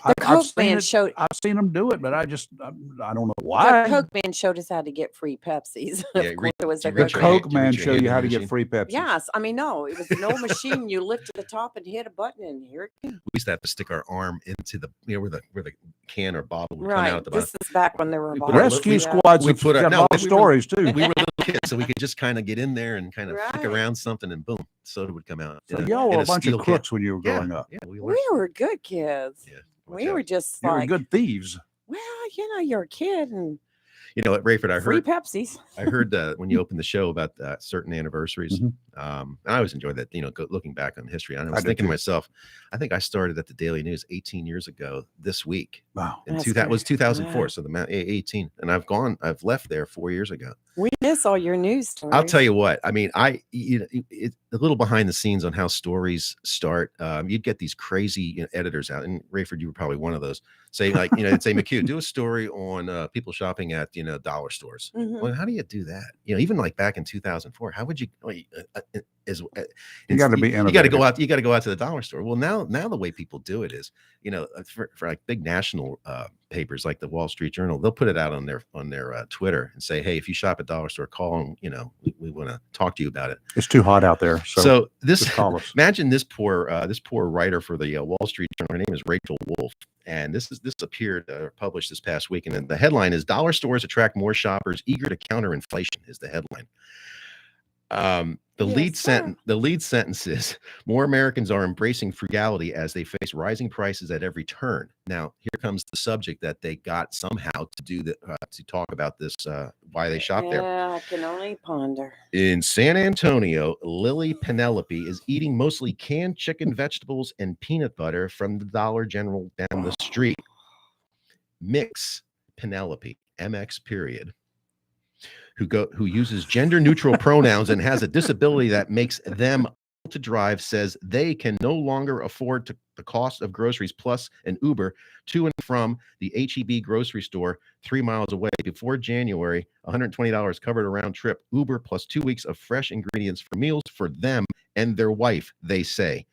The I've Coke seen man it. showed I've seen them do it, but I don't know the why. Coke man showed us how to get free Pepsis. Yeah, Of course, it was do the you The reach your Coke hand- Coke do you man reach your show hand you in how the to get machine? free Pepsi. Yes, I mean, no, it was an old machine. You lift to the top and hit a button, and here it came. We used to have to stick our arm into the where the can or bottle would come out Right. at the bottom. This is back when there were We put a bottles. Rescue we- squads we have put a- got no, a lot we of were- stories too. We were little kids, so we could just kind of get in there and kind of flick Right. around something, and boom, soda would come out. So in y'all in were a bunch steel of can. crooks when you were Yeah, growing up. yeah, we We were good kids. Yeah, We watch were out. just You were like, good thieves. well, you're a kid and You know what, Rayford? I free heard Pepsis. I heard when you opened the show about certain anniversaries. Mhm. And I always enjoyed that, looking back on history. And I I was did thinking to too. myself, I think I started at the Daily News 18 years ago this week. Wow. In That's that was great. 2004. Wow. So 18. And I've left there 4 years ago. We miss all your news stories. I'll tell you what, I mean, it's a little behind the scenes on how stories start. You'd get these crazy editors out, and Rayford, you were probably one of those, saying like, they'd say, Mchugh, do a story on people shopping at, dollar stores. Mhm. Well, how do you do that? Even like back in 2004, how would you? You gotta be You got to go innovative. out. You got to go out to the dollar store. Well, now the way people do it is, for like big national papers like the Wall Street Journal, they'll put it out on their Twitter and say, hey, if you shop at dollar store, call and we want to talk to you about it. It's too hot out there. So this just call us. imagine this poor writer for the Wall Street Journal. Her name is Rachel Wolf, and this appeared published this past week, and the headline is "Dollar Stores Attract More Shoppers Eager to Counter Inflation" is the headline. The lead sentence is more Americans are embracing frugality as they face rising prices at every turn. Now, here comes the subject that they got somehow to do to talk about this, why they shop there. Yeah, I can only ponder. In San Antonio, Lily Penelope is eating mostly canned chicken, vegetables, and peanut butter from the Dollar General down the street. Mix Penelope, MX period, who uses gender neutral pronouns and has a disability that makes them able to drive, says they can no longer afford the cost of groceries plus an Uber to and from the HEB grocery store 3 miles away. Before January, $120 covered a round trip Uber plus 2 weeks of fresh ingredients for meals for them and their wife, they say.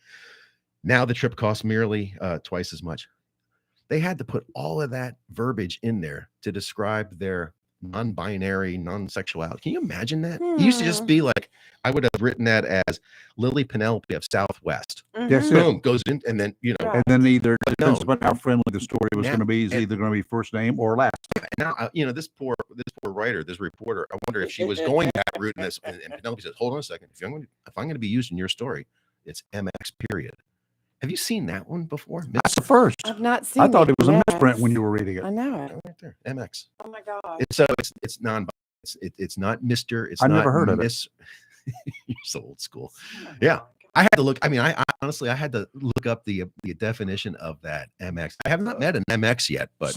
Now the trip costs merely twice as much. They had to put all of that verbiage in there to describe their non-binary, non-sexuality. Can you imagine that? It used to just be like, I would have written that as Lily Penelope of Southwest. That's Mhm. it. Boom, goes in, and then Right. And then either But depends no. on how friendly the story was Now- going to be. Is and- either going to be first name or last. now this poor writer, this reporter, I wonder if she was going that route, and Penelope says, hold on a second, if I'm going to be used in your story, it's MX period. Have you seen that one before? That's the first. I've not seen I thought it was a yet. misprint when you were reading it. I know it. Right there, MX. Oh my God. It's non. It's not Mr. It's I not never heard of it. Miss. You're so old school. Oh Yeah. my God. I had to look. I mean, I honestly, I had to look up the definition of that MX. I have not met an MX yet, but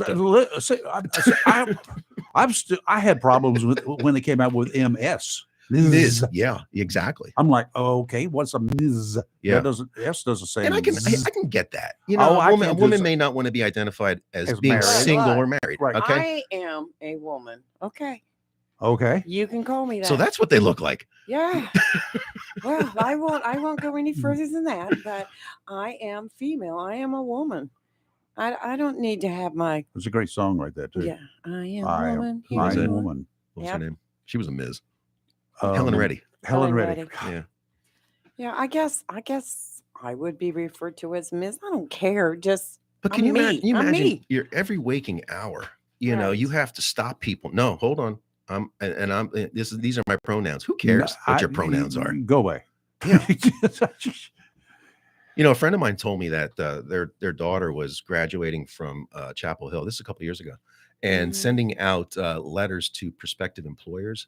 I had problems with when they came out with MS. Ms. Yeah, exactly. I'm like, oh, okay, what's a Ms? Yeah. That doesn't doesn't say. And I can Ms. get that. Oh, I a woman, can a woman just- may not want to be identified as As being married. single Right. or married. Right. Okay. I am a woman. Okay. Okay. You can call me that. So that's what they look like. Yeah. Well, I won't go any further than that, but I am female. I am a woman. I don't need to have my It's a great song right there too. yeah. I am I a am- woman. Who was I it? am a woman. What was Yep. her name? She was a Ms. Um, Helen Reddy. Helen Helen Reddy. Reddy. Yeah. Yeah, I guess I would be referred to as Ms. I don't care. Just But can I'm you me. imagine? You I'm imagine me. your every waking hour, you Right. have to stop people. No, hold on. These are my pronouns. Who cares what your pronouns are? Go away. Yeah. A friend of mine told me that their daughter was graduating from Chapel Hill. This is a couple years ago, and sending out letters to prospective employers.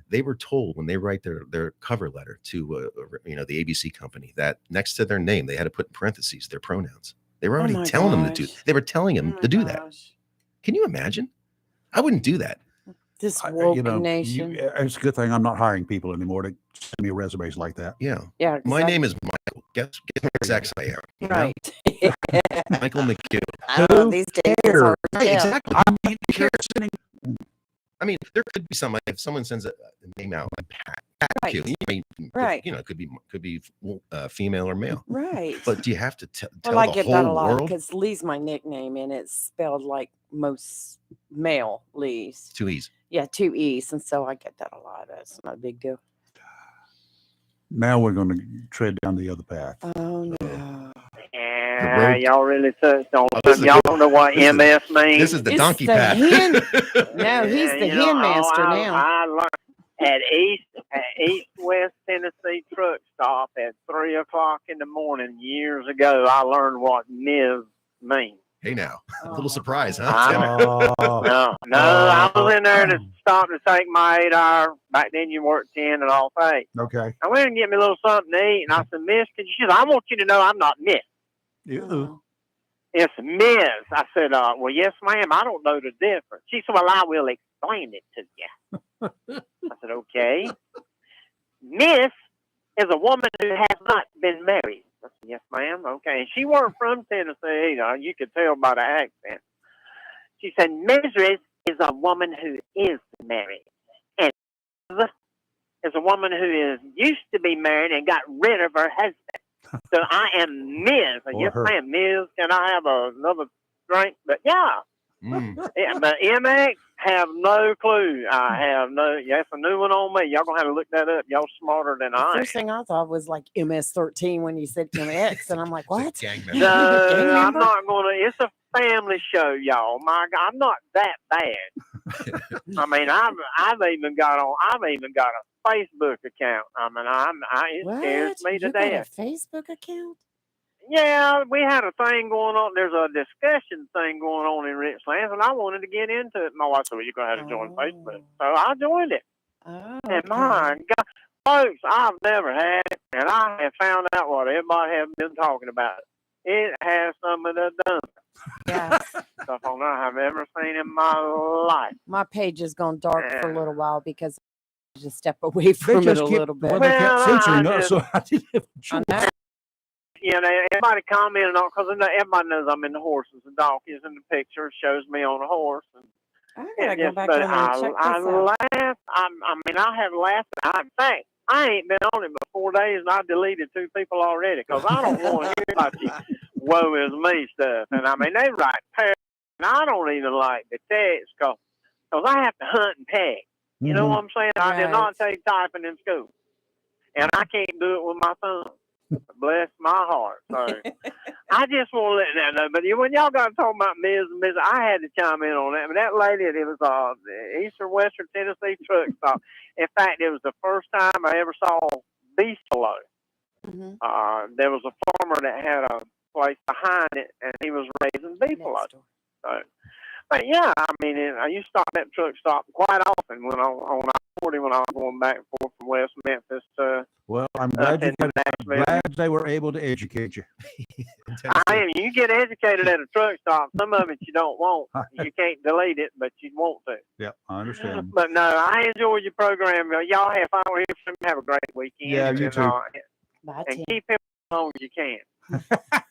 They were told when they write their cover letter to the ABC company that next to their name they had to put in parentheses their pronouns. They were already telling them to do. They were telling him to do that. Can you imagine? I wouldn't do that. This woke nation. It's a good thing I'm not hiring people anymore to send me resumes like that. Yeah. Yeah. My name is Michael. Guess what sex I am? Right. Michael Mchugh. Oh, these days it's hard to Right, tell. exactly. I mean, there could be some, if someone sends a name out like Pat Right. Mchugh, Right. It could be female or male. Right. But do you have to tell Well, I the get that a whole lot world? because Lee's my nickname and it's spelled like most male Lee's. 2 E's. Yeah, 2 E's. And so I get that a lot. That's not a big deal. Now we're going to tread down the other path. Oh, no. Yeah, y'all really touched on this something. is Y'all good. don't know what This is- MS means. This is the It's donkey the path. hen- No, he's the You know, hen master I now. learned at East West Tennessee truck stop at 3:00 in the morning years ago. I learned what Ms. means. Hey now, a Oh, little surprise, huh? I'm- Oh, No, I was in there to stop to take my 8-hour. Back then, you worked 10 and off 8. okay. I went and get me a little something to eat, and I said, "Miss, could you?" She said, "I want you to know I'm not Miss. Ew. It's Ms." I said, "Well, yes, ma'am. I don't know the difference." She said, "Well, I will explain it to you." I said, "Okay." Miss is a woman who has not been married. I said, "Yes, ma'am." Okay. And she weren't from Tennessee. You could tell by the accent. She said, "Mrs. is a woman who is married. And Ms. is a woman who is used to be married and got rid of her husband. So I am Ms. Or Yes, her. ma'am. Ms. Can I have another drink?" But yeah. Mm. Yeah, but MX have no clue. I have no. That's a new one on me. Y'all gonna have to look that up. Y'all smarter than The I am. first thing I thought was like MS-13 when you said MX. And I'm like, what? Gang No, member. Gang I'm member? not gonna. It's a family show, y'all. My God, I'm not that bad. I mean, I've even got a Facebook account. I mean, it scares What? me to You got a death. Facebook account? Yeah, we had a thing going on. There's a discussion thing going on in Richlands, and I wanted to get into it. My wife said, "Well, you're gonna have to join Facebook," so I joined it. Oh, And okay. my God, folks, I've never had it, and I have found out what everybody has been talking about. It has some of the dumbest Yeah. stuff on there I've ever seen in my life. My page has gone dark for a Yeah. little while because I just step away from it just a keep- little bit. Well, they kept Well, censoring I us, so I didn't have a I choice. know. You know, everybody commented on because everybody knows I'm into horses and donkeys, and the picture shows me on a horse. And I gotta go yes, back but on there and check I this out. laugh. I have laughed. In fact, I ain't been on it but 4 days, and I deleted 2 people already because I don't want to hear about you woe is me stuff. And I mean, they write paragraphs, and I don't even like the text because I have to hunt and peg. You know what I'm saying? I did not take typing in school, and I can't do it with my thumb. Bless my heart. So I just want to let that know. But when y'all got talking about Ms. and Ms., I had to chime in on that. But that lady, it was the Eastern Western Tennessee truck stop. In fact, it was the first time I ever saw beefalo. Mhm. There was a farmer that had a place behind it, and he was raising beefalo. Next door. So, but yeah, I mean, I used to stop at that truck stop quite often when on I-40 when I was going back and forth from West Memphis to Well, I'm glad you into Nashville. glad they were able to educate you. I am. You get educated at a truck stop. Some of it you don't want. You can't delete it, but you want to. Yeah, I understand. But no, I enjoy your program. Y'all have fun with it. Have a great weekend. Yeah, you too. Bye, And Tim. keep him as long as you can.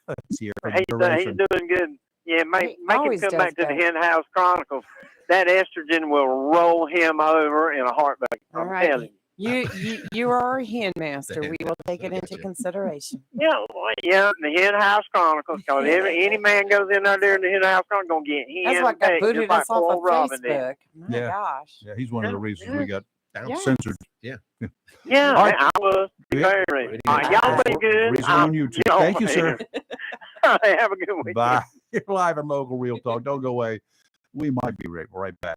Let's hear from He's duration. doing good. Yeah, He make him always come does back to the good. Hen House Chronicles. That estrogen will roll him over in a heartbeat. All I'm right. telling you. You are our hen master. We will take it into consideration. Yeah, the Hen House Chronicles. Because any man goes in there during the Hen House Chronicles gonna get hen. That's what got pecked, booted just like us off poor of old Robin did. Facebook. My Yeah. gosh. Yeah, he's one of the reasons we got Yeah. censored. Yeah, All right. I was Yeah. very. Right. Y'all be good. Reason on YouTube. Thank you, sir. Have a good weekend. Bye. You're live and local Real Talk. Don't go away. We might be right back.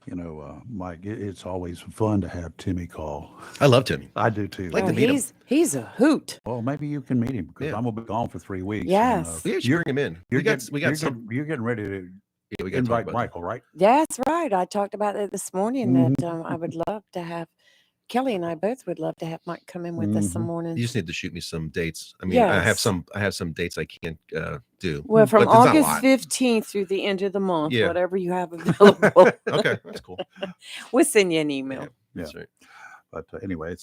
Mike, it's always fun to have Timmy call. I love Timmy. I do too. Like Oh, to meet him. he's a hoot. Well, maybe you can meet him because Yeah. I'm gonna be gone for 3 weeks. Yes. We should bring him in. We got some. You're getting ready to Yeah, we got to talk invite about Michael, right? That's right. I talked about it this morning that I would love to have Kelly and I both would love to have Mike come in with us some Mhm. mornings. You just need to shoot me some dates. I mean, I have Yes. some dates I can't do. Well, from but there's not a August lot. 15th through the end of the month, Yeah. whatever you have available, Okay, that's cool. we'll send you an email. That's right. But anyway,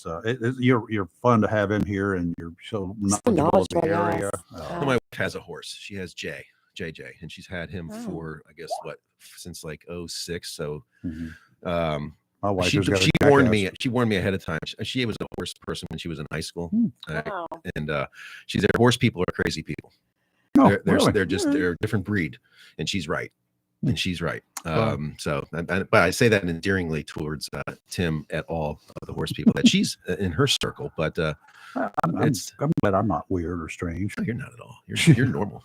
you're fun to have in here, and you're so knowledgeable of the knowledgeable, area. yes. So my wife has a horse. She has JJ, and she's had him Oh. for I guess since like 06. So Mhm. My wife she has got a warned jackass. me. She warned me ahead of time. She was a horse person when she was in high school, Wow. and she said horse people are crazy people. No, They're really? they're a different breed, and she's right. And she's right. Wow. But I say that endearingly towards Tim et al. Of the horse people that she's in her circle. But I'm glad I'm not weird or strange. no, you're not at all. You're normal.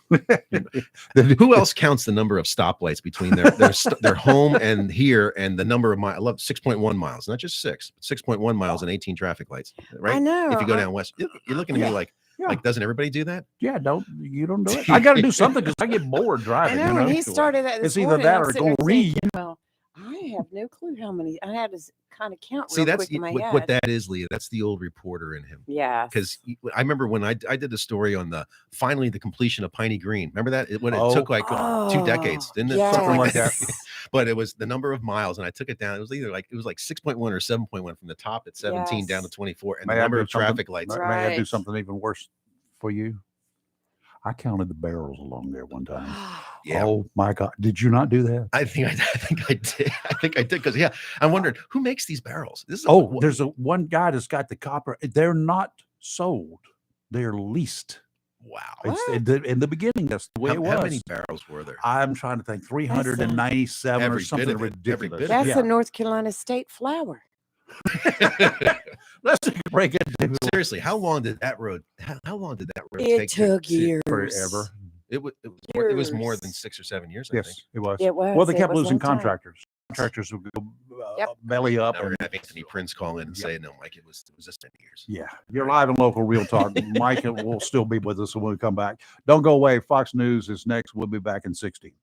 Who else counts the number of stoplights between their home and here and the number of miles? I love 6.1 miles, not just 6.1 miles and 18 traffic lights. Right? I know. If you go down west, you're looking at me like doesn't everybody do that? Yeah, you don't do it. I got to do something because I get bored I driving. know. You When know? he started that this It's either morning, that I'm or sitting go there read. thinking, well, I have no clue how many. I had to kind of count See, real that's quick in my what head. that is, Leah. That's the old reporter in him. Yeah. Because I remember when I did the story on finally the completion of Piney Green. Remember that? It took like 2 decades, didn't it? Something like that. But it was the number of miles, and I took it down. It was like 6.1 or 7.1 from the top at 17 down to 24, and May the I number do of traffic something- lights. May I do Right. something even worse for you? I counted the barrels along there one time. Yeah. Oh my God! Did you not do that? I think I did. I think I did because I wondered who makes these barrels. This is There's one guy that's got the copper. They're not sold; they're leased. wow. In the beginning, that's the way it was. How many barrels were there? I'm trying to think. 397 or Every bit something of it, every ridiculous. bit of That's Yeah. a North Carolina state flower. Let's break it down. Seriously, how long did that road? How long did that road It take? took years. Forever. It was more than Years. 6 or 7 years. I think. Yes, it was. It was. Well, they It kept was a losing long time. contractors. Contractors would go Yep. belly up. Now we're And, gonna have Anthony Prince call in and say, "No, Mike, it was just 10 years." yeah, you're live and local, real talk. Mike will still be with us when we come back. Don't go away. Fox News is next. We'll be back in 60.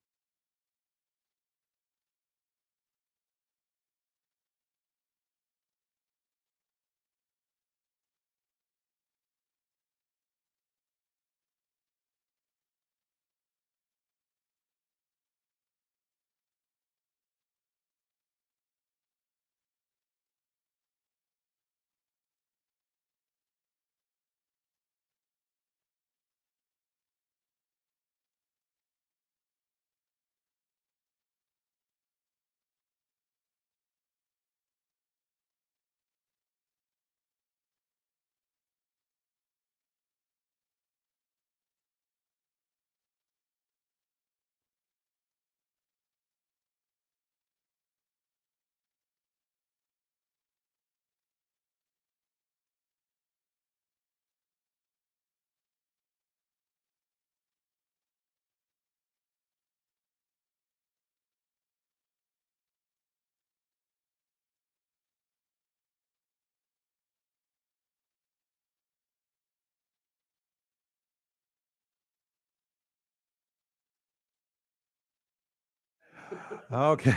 Okay,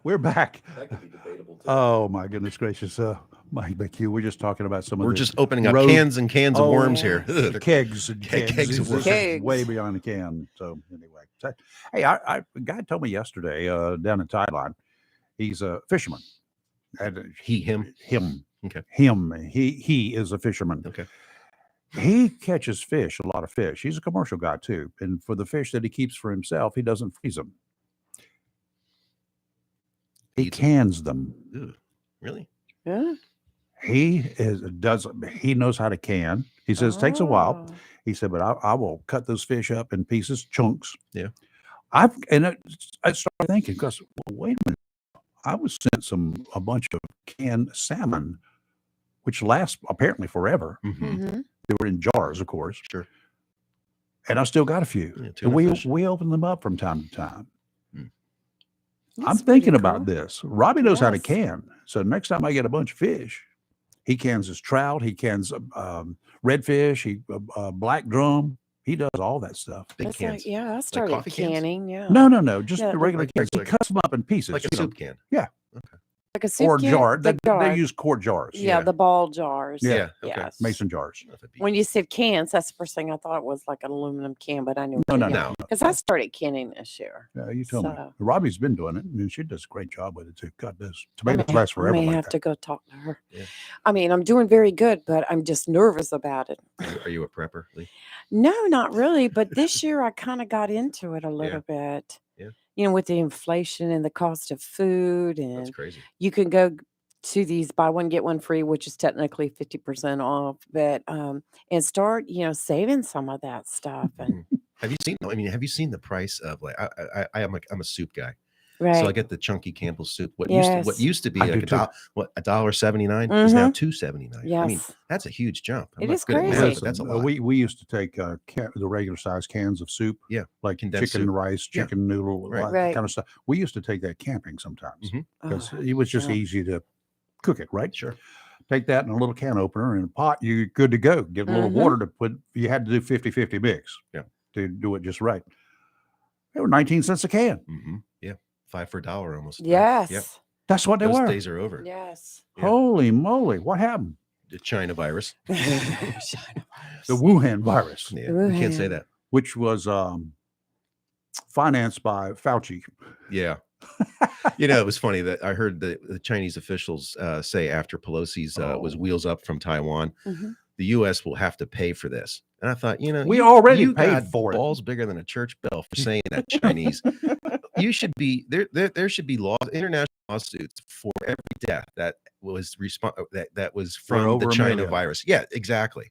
we're back. That could be debatable too. Oh my goodness gracious, Mike Mchugh, we're just talking about some of We're the just opening up road- cans and cans of Oh, worms yeah. here. Ugh, kegs and kegs. Kegs of This is worms. way beyond the can. So anyway, hey, a guy told me yesterday down in Thailand, he's a fisherman. And him. Okay. He is a fisherman. Okay. He catches fish, a lot of fish. He's a commercial guy too, and for the fish that he keeps for himself, he doesn't freeze them. He Eats cans them. Ugh, really? Yeah. He knows how to can. He says it takes a while. Oh. He said, but I will cut those fish up in pieces, chunks. Yeah. I started thinking, because wait a minute, I was sent a bunch of canned salmon, which lasts apparently forever. Mm-hmm. Mhm. They were in jars, of course. Sure. And I still got a few. Yeah, And tuna fish. we open them up from time to time. Mm. I'm That's pretty thinking about cool. this. Robbie knows how to Yes. can. So next time I get a bunch of fish, he cans his trout. He cans redfish. Black drum. He does all that stuff. Big That's cans. yeah, I started coffee cans? canning. Yeah. No, just Yeah, the regular like- cans. like- He cuts them up in pieces, Like a you know. soup can. Like a soup Or can, jar. the They jar. use quart jars. Yeah, yeah. the ball jars. Yeah, okay. Yes. Mason jars. When you said cans, that's the first thing I thought it was like an aluminum can, but I knew No. because I started canning this year. Yeah, you told me. So- Robbie's been doing it, and she does a great job with it too. God, those I tomatoes may, last I forever. may like have that. to go talk to her. Yeah. I mean, I'm doing very good, but I'm just nervous about it. Are you a prepper, Lee? No, not really. But this year I kind of got into it a little bit. Yeah. You know, with the inflation and the cost of food, That's and crazy. you can go to these buy one get one free, which is technically 50% off, but and start, saving some of that stuff. And Have you seen the price of like I'm a soup guy. right. So I get the chunky Campbell's soup. What Yes. used to be I like do too. $1.79 is now Mhm. $2.79. Yes. I mean, that's a huge jump. I'm It not is good at math, crazy. but that's a Listen, lot. we used to take the regular size cans of soup. Yeah, Like condensed chicken, soup. rice, Yeah. chicken noodle, Right. that Right. kind of stuff. We used to take that camping sometimes Mhm. because Oh, it was just yeah. easy to cook it, right? Sure. Take that in a little can opener and a pot, you're good to go. Get a little Mhm. water to put. You had to do 50-50 mix. Yeah. To do it just right. They were 19 cents a can. Mm-hmm. Yeah. 5 for $1 almost. right? Yes. Yep. That's what they Those were. days are over. Yes. Yeah. Holy moly. What happened? The China virus. The Wuhan virus, Yeah. We can't say Wuhan. that. which was financed by Fauci. Yeah. It was funny that I heard the Chinese officials say after Pelosi's was wheels up from Taiwan, Mhm. the U.S. will have to pay for this. And I thought, We you- already you paid got for it. balls bigger than a church bell for saying that, Chinese. You should be there should be international lawsuits for every death that was that was from over the a China million. virus. Yeah, exactly.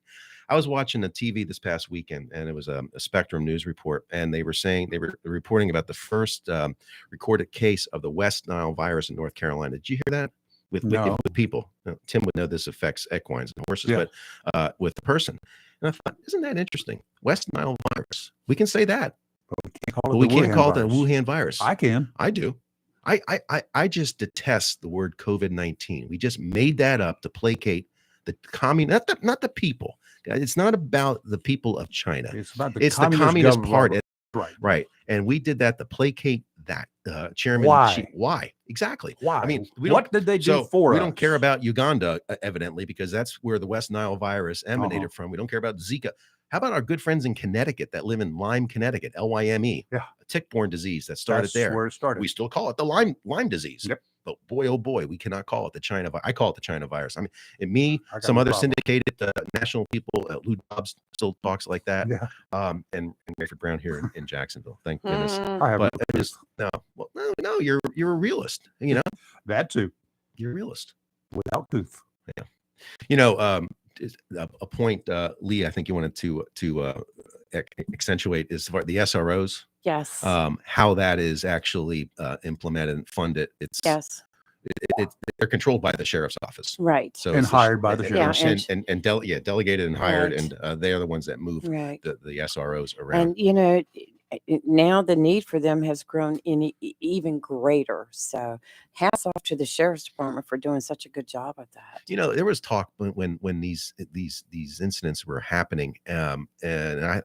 I was watching the TV this past weekend, and it was a Spectrum News report, and they were reporting about the first recorded case of the West Nile virus in North Carolina. Did you hear that? With No. people, Tim would know this affects equines and horses, Yeah. but with the person. And I thought, isn't that interesting? West Nile virus. We can say that, but we can't call it the Wuhan virus. I can. I do. I just detest the word COVID-19. We just made that up to placate the not the people. It's not about the people of China. It's about It's the Communist government. Party. Right. Right. And we did that to placate that chairman. Why? Why? Exactly. Why? I mean, what did they do So for we us? don't care about Uganda, evidently, because that's where the West Nile virus emanated from. We don't care about Zika. How about our good friends in Connecticut that live in Lyme, Connecticut, Lyme, Yeah. a tick-borne disease that started That's there. where it started. We still call it the Lyme disease. Yep. But boy, oh boy, we cannot call it the China virus. I call it the China virus. I mean, I got some no other problem. syndicated national people, Lou Dobbs still talks like that. Yeah. And Rayford Brown here in Jacksonville. Thank goodness. Mm. I have But it just no, you're a realist. that too, You're a realist. without tooth. A point, Lee, I think you wanted to accentuate is the SROs. Yes. How that is actually implemented and funded. Yes. They're controlled by the sheriff's office. Right. So And it's hired by the sheriff. and delegated and hired, Right. and they are the ones that move Right. the SROs around. And now the need for them has grown even greater. So hats off to the sheriff's department for doing such a good job of that. There was talk when these incidents were happening, and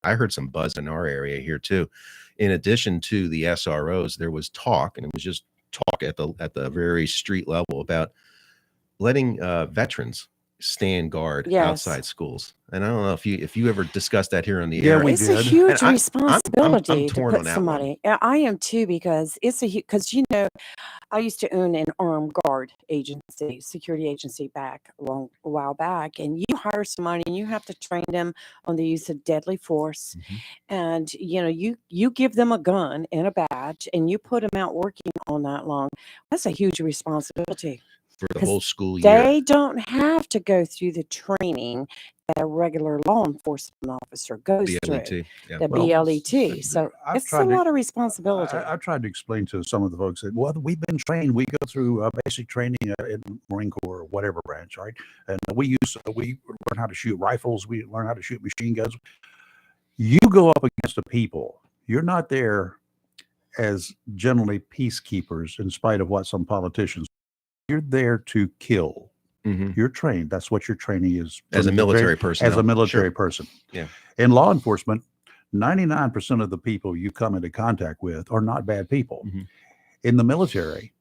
I heard some buzz in our area here too. In addition to the SROs, there was talk, and it was just talk at the very street level about letting veterans stand guard Yes. outside schools. And I don't know if you ever discussed that here on the Yeah, air. we It's a did. huge And I'm responsibility to torn on put that somebody. I am too, because because I used to own an armed guard agency, security agency back a while back, and you hire somebody and you have to train them on the use of deadly force, Mhm. and you give them a gun and a badge and you put them out working all night long. That's a huge responsibility. For the 'Cause whole school year. They don't have to go through the training that a regular law enforcement officer goes through, BLET. Yeah. the Well, BLET. So I've it's a tried to- lot of responsibility. I tried to explain to some of the folks that, well, we've been trained. We go through basic training in Marine Corps or whatever branch, right? And we learn how to shoot rifles. We learn how to shoot machine guns. You go up against the people. You're not there as generally peacekeepers, in spite of what some politicians, you're there to kill. You're trained. That's what your training is. As a military person. As a military person. Yeah. In law enforcement, 99% of the people you come into contact with are not bad people. In the military,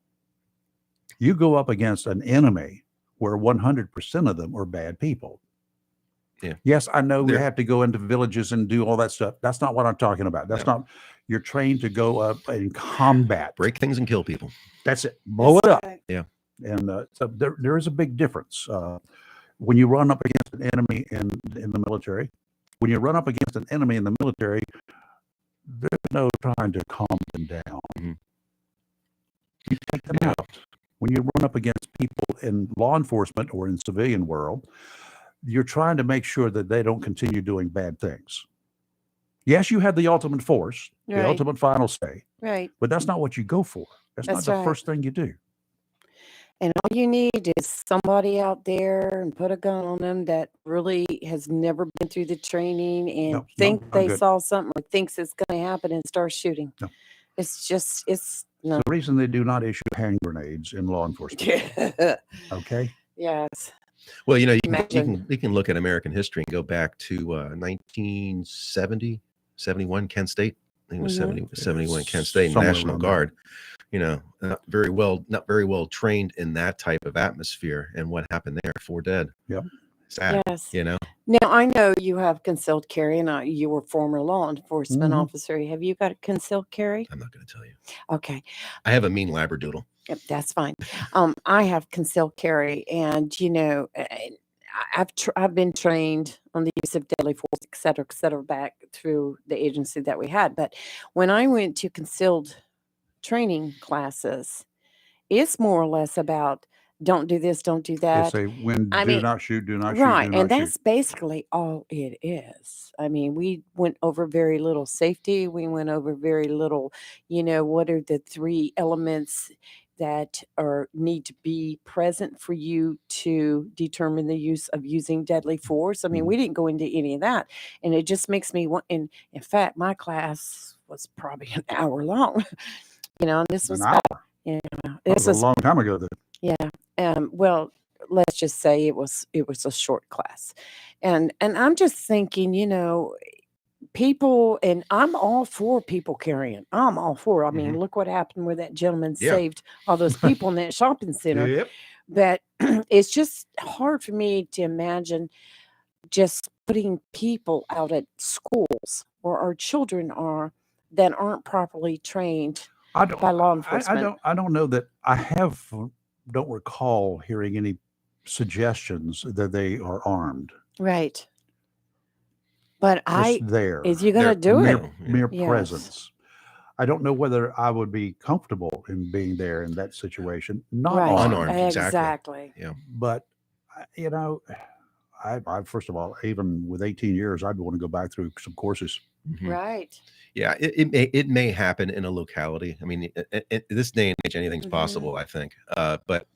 you go up against an enemy where 100% of them are bad people. Yeah. Yes, I know we have to go into villages and do all that stuff. That's not what I'm talking about. That's not, you're trained to go up and combat. Break things and kill people. That's it. Blow it up. Yeah. And so there is a big difference. When you run up against an enemy in the military, when you run up against an enemy in the military, there's no trying to calm them down. You take them out. When you run up against people in law enforcement or in civilian world, you're trying to make sure that they don't continue doing bad things. Yes, you have the ultimate force, the ultimate final say, but that's not what you go for. That's not the first thing you do. And all you need is somebody out there and put a gun on them that really has never been through the training and they saw something or thinks it's going to happen and start shooting. No. It's just, no. The reason they do not issue hand grenades in law enforcement. Okay? Yes. Well, you can look at American history and go back to 1970, 71, Kent State. I think it was 71 Kent State National Guard. Not very well trained in that type of atmosphere. And what happened there? 4 dead. Yep. Sad. Yes. Now I know you have concealed carry, and you were former law enforcement officer. Have you got a concealed carry? I'm not going to tell you. Okay. I have a mean labradoodle. Yep, that's fine. I have concealed carry, and I've been trained on the use of deadly force, et cetera, back through the agency that we had. But when I went to concealed training classes, it's more or less about don't do this, don't do that. They say do not shoot, do not shoot. Right, and that's basically all it is. I mean, we went over very little safety. We went over very little, what are the 3 elements that need to be present for you to determine the use of using deadly force. I mean, we didn't go into any of that. And it just makes me want, and in fact, my class was probably an hour long, and this was an hour. This was a long time ago. Well, let's just say it was a short class. And I'm just thinking, people, and I'm all for people carrying. I'm all for. I mean, look what happened where that gentleman saved all those people in that shopping center. Yep. But it's just hard for me to imagine just putting people out at schools where our children are that aren't properly trained by law enforcement. I don't know that don't recall hearing any suggestions that they are armed. Right. But is you going to do it? Mere presence. I don't know whether I would be comfortable in being there in that situation. Not unarmed. Exactly. Yeah. But, I first of all, even with 18 years, I'd want to go back through some courses. Right. Yeah, it may happen in a locality. I mean, in this day and age, anything's possible, I think. But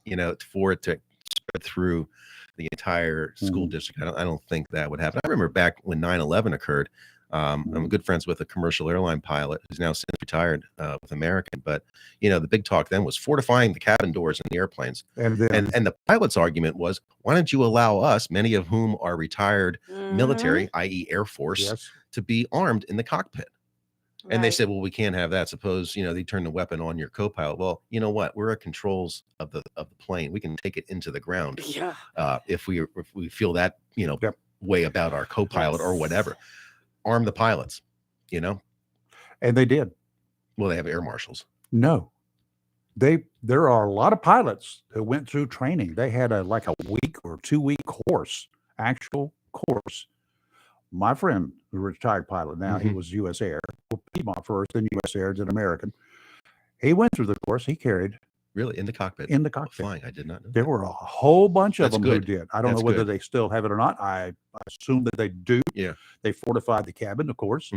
for it to spread through the entire school district, I don't think that would happen. I remember back when 9/11 occurred. I'm good friends with a commercial airline pilot who's now since retired with American. But the big talk then was fortifying the cabin doors in the airplanes, and the pilot's argument was, why don't you allow us, many of whom are retired military, i.e. Air Force, to be armed in the cockpit? And they said, well, we can't have that. Suppose, they turn the weapon on your co-pilot. Well, you know what? We're at controls of the plane. We can take it into the ground. Yeah. If we feel that, way about our co-pilot or whatever. Arm the pilots, And they did. Well, they have air marshals. No. There are a lot of pilots who went through training. They had a week or 2-week course, actual course. My friend, the retired pilot now, he was U.S. Air, Piedmont first, then U.S. Air, then American. He went through the course. He carried. Really? In the cockpit? In the cockpit. Flying. I did not know. There were a whole bunch of them who good. did. I don't know whether they still have it or not. I assume that they do. Yeah. They fortified the cabin, of course.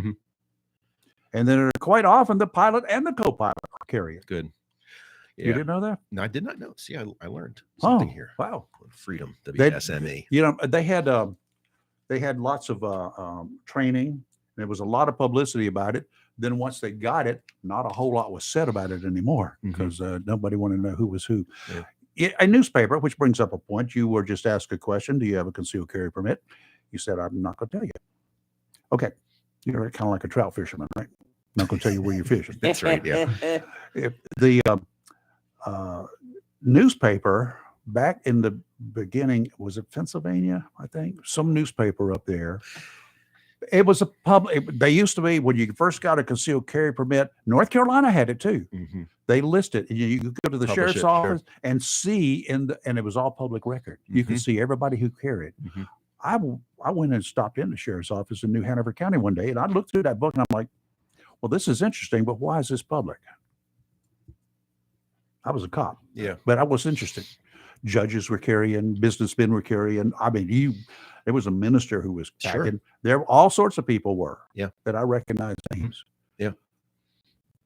And then quite often the pilot and the co-pilot carry it. Good. Yeah. You didn't know that? No, I did not know. See, I learned something here. Wow. Freedom, WSME. They had lots of training. There was a lot of publicity about it. Then once they got it, not a whole lot was said about it anymore because nobody wanted to know who was who. A newspaper, which brings up a point. You were just asked a question. Do you have a concealed carry permit? You said, I'm not going to tell you. Okay. You're kind of like a trout fisherman, right? Not going to tell you where you're fishing. That's right. Yeah. If the newspaper back in the beginning, was it Pennsylvania? I think some newspaper up there. It was a public. They used to be when you first got a concealed carry permit. North Carolina had it too. They listed. You could go to the sheriff's office and see and it was all public record. You could see everybody who carried. I went and stopped in the sheriff's office in New Hanover County one day, and I looked through that book, and I'm like, "Well, this is interesting, but why is this public?" I was a cop, but I was interested. Judges were carrying, businessmen were carrying. I mean, there was a minister who was packing. There, all sorts of people were. That I recognized names.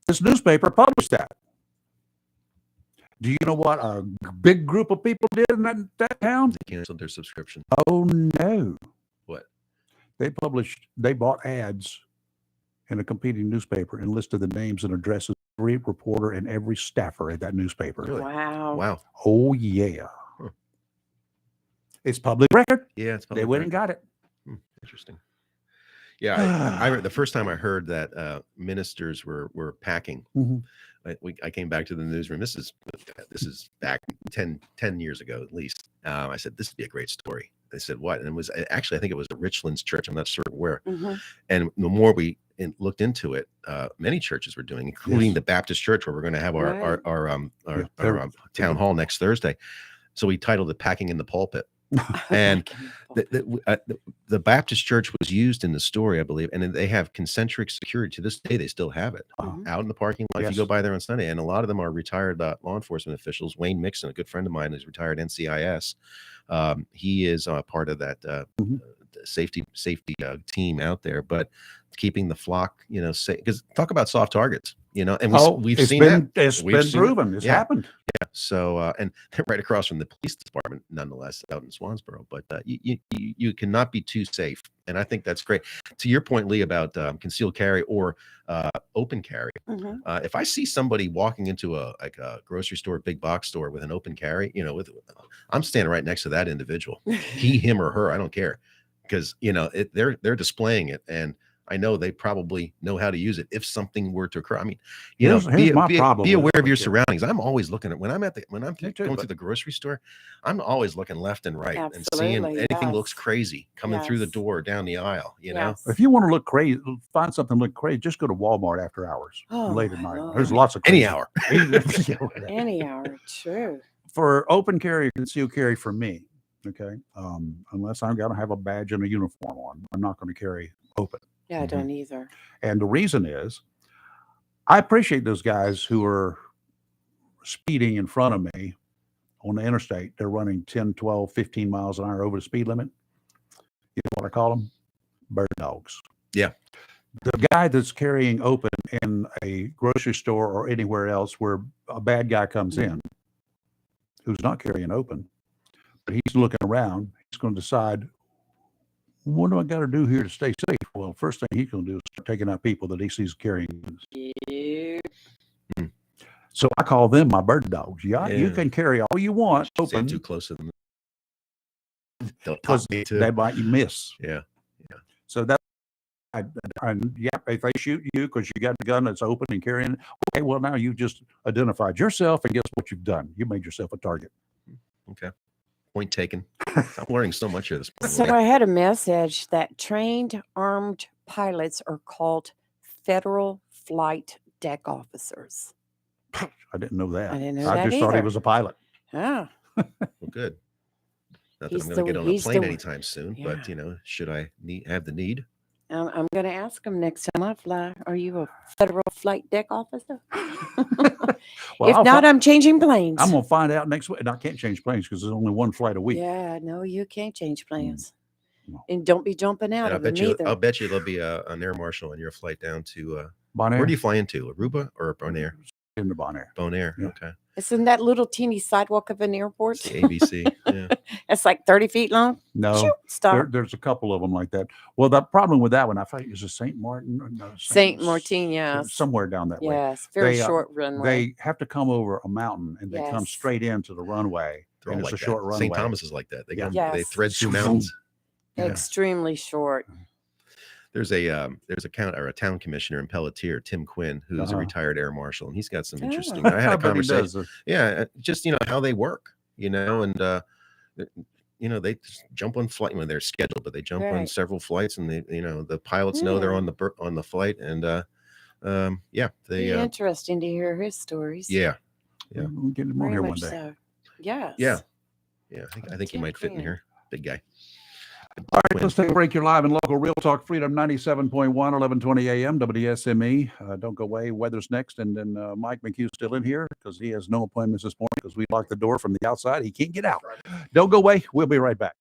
This newspaper published that. Do you know what a big group of people did in that town? They canceled their subscription. Oh no! What? They bought ads in a competing newspaper and listed the names and addresses of every reporter and every staffer at that newspaper. Really? Wow. Oh yeah. It's public record. Yeah, it's public They went record. and got it. Interesting. Yeah, I the first time I heard that ministers were packing, I came back to the newsroom. This is back 10 years ago at least. I said, this would be a great story. They said, what? And it was actually, I think it was a Richlands church. I'm not sure where. And the more we looked into it, many churches were doing, including the Baptist church where we're going to have our town hall next Thursday. So we titled it "Packing in the Pulpit." And the Baptist church was used in the story, I believe, and they have concentric security to this day. They still have it out in the parking lot. If you go by there on Sunday, and a lot of them are retired law enforcement officials. Wayne Mixon, a good friend of mine, is retired NCIS. He is part of that safety team out there, but keeping the flock, safe. Because talk about soft targets, and we've seen that. It's been proven. It's happened. Yeah. So, and they're right across from the police department, nonetheless, out in Swansboro. But you cannot be too safe, and I think that's great. To your point, Lee, about concealed carry or open carry. If I see somebody walking into a grocery store, big box store with an open carry, I'm standing right next to that individual. He, him, or her, I don't care, because they're displaying it, and I know they probably know how to use it if something were to occur. I mean, be aware of your surroundings. I'm always looking at when I'm going through the grocery store, I'm always looking left and right and seeing anything looks crazy coming through the door, down the aisle. If you want to look crazy, find something look crazy, just go to Walmart after hours, late at night. There's lots of any hour, any hour. True. For open carry, concealed carry for me. Okay, unless I'm going to have a badge and a uniform on, I'm not going to carry open. Yeah, I don't either. And the reason is, I appreciate those guys who are speeding in front of me on the interstate. They're running 10, 12, 15 miles an hour over the speed limit. You know what I call them? Bird dogs. Yeah. The guy that's carrying open in a grocery store or anywhere else where a bad guy comes in, who's not carrying open, but he's looking around, he's going to decide, what do I got to do here to stay safe? Well, first thing he's going to do is start taking out people that he sees carrying. So I call them my bird dogs. You can carry all you want open. Too close to them. Because they might miss. Yeah. So that, if they shoot you because you got a gun that's open and carrying, okay, well, now you just identified yourself, and guess what you've done? You made yourself a target. Okay. Point taken. I'm learning so much here this morning. So I had a message that trained armed pilots are called federal flight deck officers. I didn't know that. I didn't know I that just thought he either. was a pilot. Ah, Well, good. Not that He's I'm going to get on a he's plane the- anytime soon, but Yeah. should I have the need? I'm going to ask him next time I fly. Are you a federal flight deck officer? Well, If not, I'm changing planes. I'm going to find out next week. And I can't change planes because there's only one flight a week. Yeah, no, you can't change plans. No. And don't be jumping out And of them either. I'll bet you there'll be an air marshal on your flight down to Bonaire? where do you fly into? Aruba or Bonaire? into Bonaire. Bonaire. Yeah. Okay. It's in that little teeny sidewalk of an airport. It's the ABC. Yeah. It's like 30 feet long. No, Shoot, stop. there's a couple of them like that. Well, the problem with that one, I think, is a St. Martin. Or no, Saint Martin, yes. somewhere down that way. Yes, very They, short runway. They have to come over a mountain, and they come Yes. straight into the runway. They're And all it's like a short that. runway. St. Thomas is like that. They go, Yes. they thread through mountains. Yeah. Extremely short. There's a town commissioner in Pelletier, Tim Quinn, who's a retired air marshal, and he's got some interesting. I had a I bet he conversation. does. Yeah, just how they work, and they just jump on flight when they're scheduled, but they jump on Right. several flights, and they, the pilots know they're on the flight, and they Be interesting to hear his stories. yeah. We'll get him on Very here one much day. so. Yes. Yeah. I think he Tim might fit in Quinn. here, big guy. All right, let's take a break. You're live in local Real Talk Freedom 97.1, 1120 a.m. WSME. Don't go away. Weather's next. And then Mike Mchugh still in here because he has no appointments this morning because we locked the door from the outside. He can't get out. Don't go away. We'll be right back.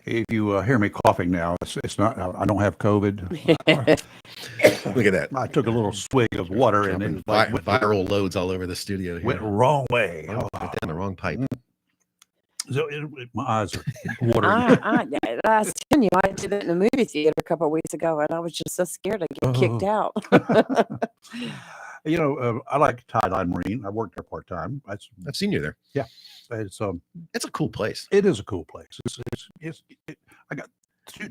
If you hear me coughing now, it's not. I don't have COVID. Look at that. I took a little swig of water and it like viral loads all over the studio here. went the wrong way. Oh, went down the wrong pipe. So my eyes are watering. I was telling you, I did it in the movie theater a couple of weeks ago, and I was just so scared to get kicked out. You know, I like Tie-Line Marine. I worked there part time. I've seen you there. Yeah, it's It's a cool place. it is a cool place. I got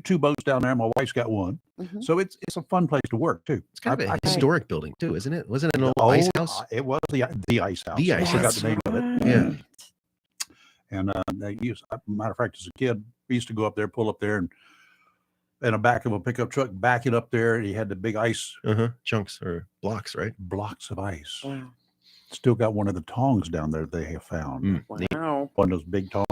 two boats down there. My wife's got one, so it's a fun place to work too. It's kind of a historic building too, isn't it? Wasn't it an old ice house? It was the ice house. The I ice forgot house. the name of it. Yeah. And they used, matter of fact, as a kid, we used to go up there, pull up there, and in the back of a pickup truck, back it up there. He had the big ice Chunks or blocks, right? blocks of ice. Wow. Still got one of the tongs down there they have found. Wow. One of those big tongs.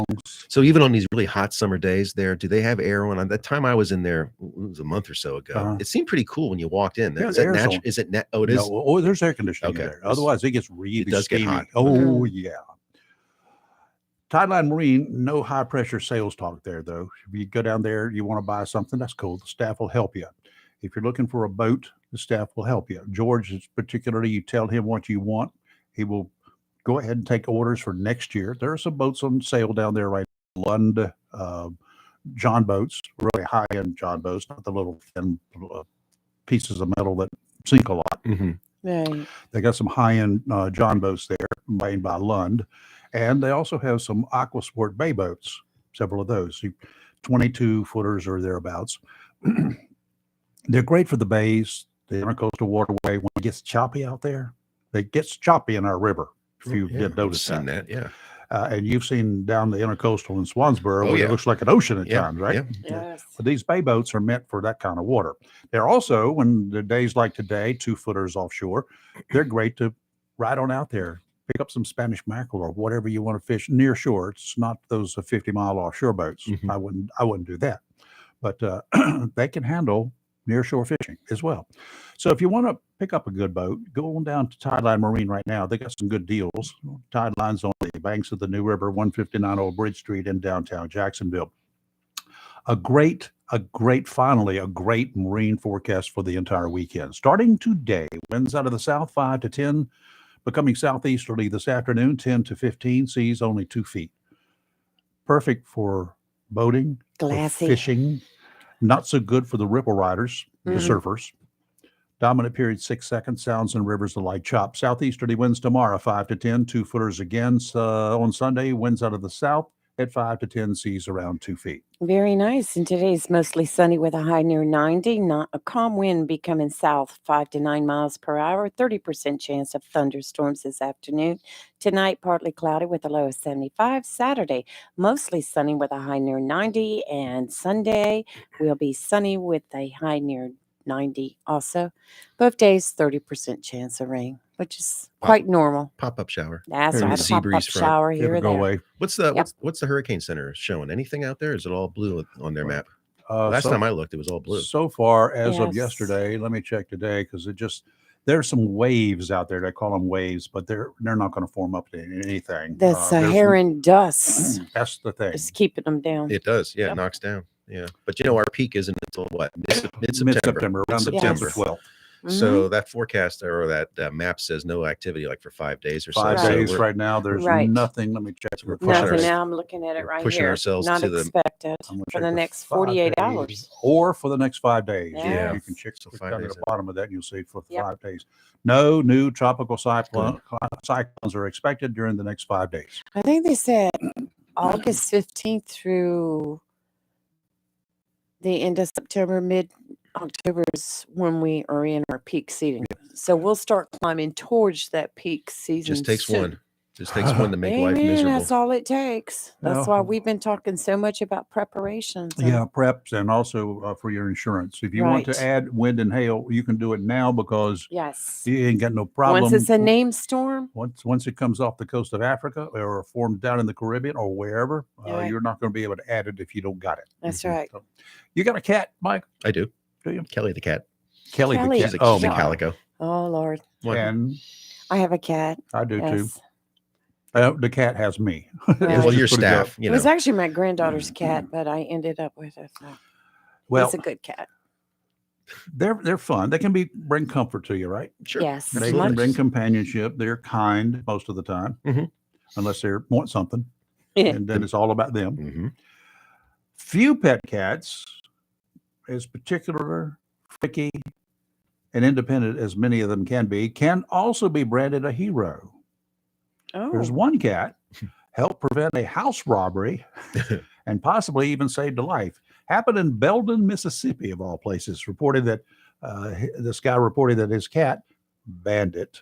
So even on these really hot summer days there, do they have air on? The time I was in there, it was a month or so ago. It seemed pretty cool when you walked in. Yeah, Is the that air's natural? on. Is it net? Oh, it is. No, there's air conditioning Okay. in there. Otherwise, it gets really does get steamy. hot. Oh, yeah. Tie-Line Marine, no high pressure sales talk there, though. If you go down there, you want to buy something, that's cool. The staff will help you. If you're looking for a boat, the staff will help you. George is particularly, you tell him what you want, he will go ahead and take orders for next year. There are some boats on sale down there right now. Lund, John boats, really high-end John boats, not the little thin pieces of metal that sink a lot. Right. They got some high-end John boats there made by Lund. And they also have some Aquasport bay boats, several of those, 22 footers or thereabouts. They're great for the bays, the intercoastal waterway. When it gets choppy out there, it gets choppy in our river. If you did notice seen that, yeah. And you've seen down the intercoastal in Swansboro, where yeah. it looks like an ocean at times, right? Yeah. Yes. But these bay boats are meant for that kind of water. They're also, when the days like today, 2 footers offshore, they're great to ride on out there. Pick up some Spanish mackerel or whatever you want to fish near shore. It's not those 50-mile offshore boats. I wouldn't do that. But they can handle near shore fishing as well. So if you want to pick up a good boat, go on down to Tie-Line Marine right now. They got some good deals. Tie-Line's on the banks of the New River, 159 Old Bridge Street in downtown Jacksonville. A great marine forecast for the entire weekend. Starting today, winds out of the south 5 to 10, becoming southeasterly this afternoon, 10 to 15, seas only 2 feet. Perfect for boating, for Glassy. fishing. Not so good for the ripple riders, the surfers. Dominant period 6 seconds, sounds and rivers a light chop. Southeasterly winds tomorrow, 5 to 10, 2 footers again. On Sunday, winds out of the south at 5 to 10, seas around 2 feet. Very nice. And today's mostly sunny with a high near 90. Not a calm wind becoming south 5 to 9 miles per hour. 30% chance of thunderstorms this afternoon. Tonight, partly cloudy with a low of 75. Saturday, mostly sunny with a high near 90. And Sunday will be sunny with a high near 90 also. Both days, 30% chance of rain, which is quite normal. Pop-up shower. That's Here, right. the A sea pop-up breeze front. shower here It'll or go there. away. What's the Yep. what's the Hurricane Center showing? Anything out there? Is it all blue on their map? Last time I looked, it was all blue. So far, as of Yes. yesterday, let me check today because there's some waves out there. They call them waves, but they're not going to form up to anything. The There's some- Saharan dust That's the thing. is keeping them down. It does, yeah. Yep. It knocks down, yeah. But our peak isn't until what? Mid-September. Mid-September, around the 10th or Yes. 12th. So that forecast or that map says no activity like for 5 days or so. 5 So days we're right now. There's Right. nothing. Let me check. So we're the pushing Nothing. ours- Now I'm looking at it we're right pushing here. ourselves Not to the- expected I'm gonna for check the the next 5 48 days, hours. or for the next 5 days. Yeah. You can check So click 5 down to days the out. bottom of that, and you'll see for Yep. 5 days. No new tropical cyclones are expected during the next 5 days. I think they said August 15th through the end of September, mid-October is when we are in our peak season. So we'll start climbing towards that peak season. Just takes soon. one. Just takes one to make life Amen. miserable. That's all it takes. That's Well, why we've been talking so much about preparations. and- Yeah, preps and also for your insurance. If you want Right. to add wind and hail, you can do it now because Yes. you ain't got no problem. Once it's a named storm, Once it comes off the coast of Africa or formed down in the Caribbean or wherever, Right. you're not going to be able to add it if you don't got it. that's right. So, you got a cat, Mike? I do. Do you? Kelly the cat. Kelly Kelly. the She's cat. a, Oh, she's a my. calico. Oh, Lord. What? And I have a cat. I do too. Yes. The cat has me. Right. Well, Just your put it up. staff, It was actually my granddaughter's cat, but I ended up with it. So Well, he's a good cat. they're fun. They can bring comfort to you, right? sure. Yes. They Absolutely. can bring companionship. They're kind most of the time, Mhm. unless they want something, Yeah. and then it's all about them. Mm-hmm. Few pet cats, as particular, freaky, and independent as many of them can be, can also be branded a hero. There's Oh, one cat helped prevent a house robbery and possibly even saved a life. Happened in Belden, Mississippi, of all places. Reported that this guy reported that his cat, Bandit,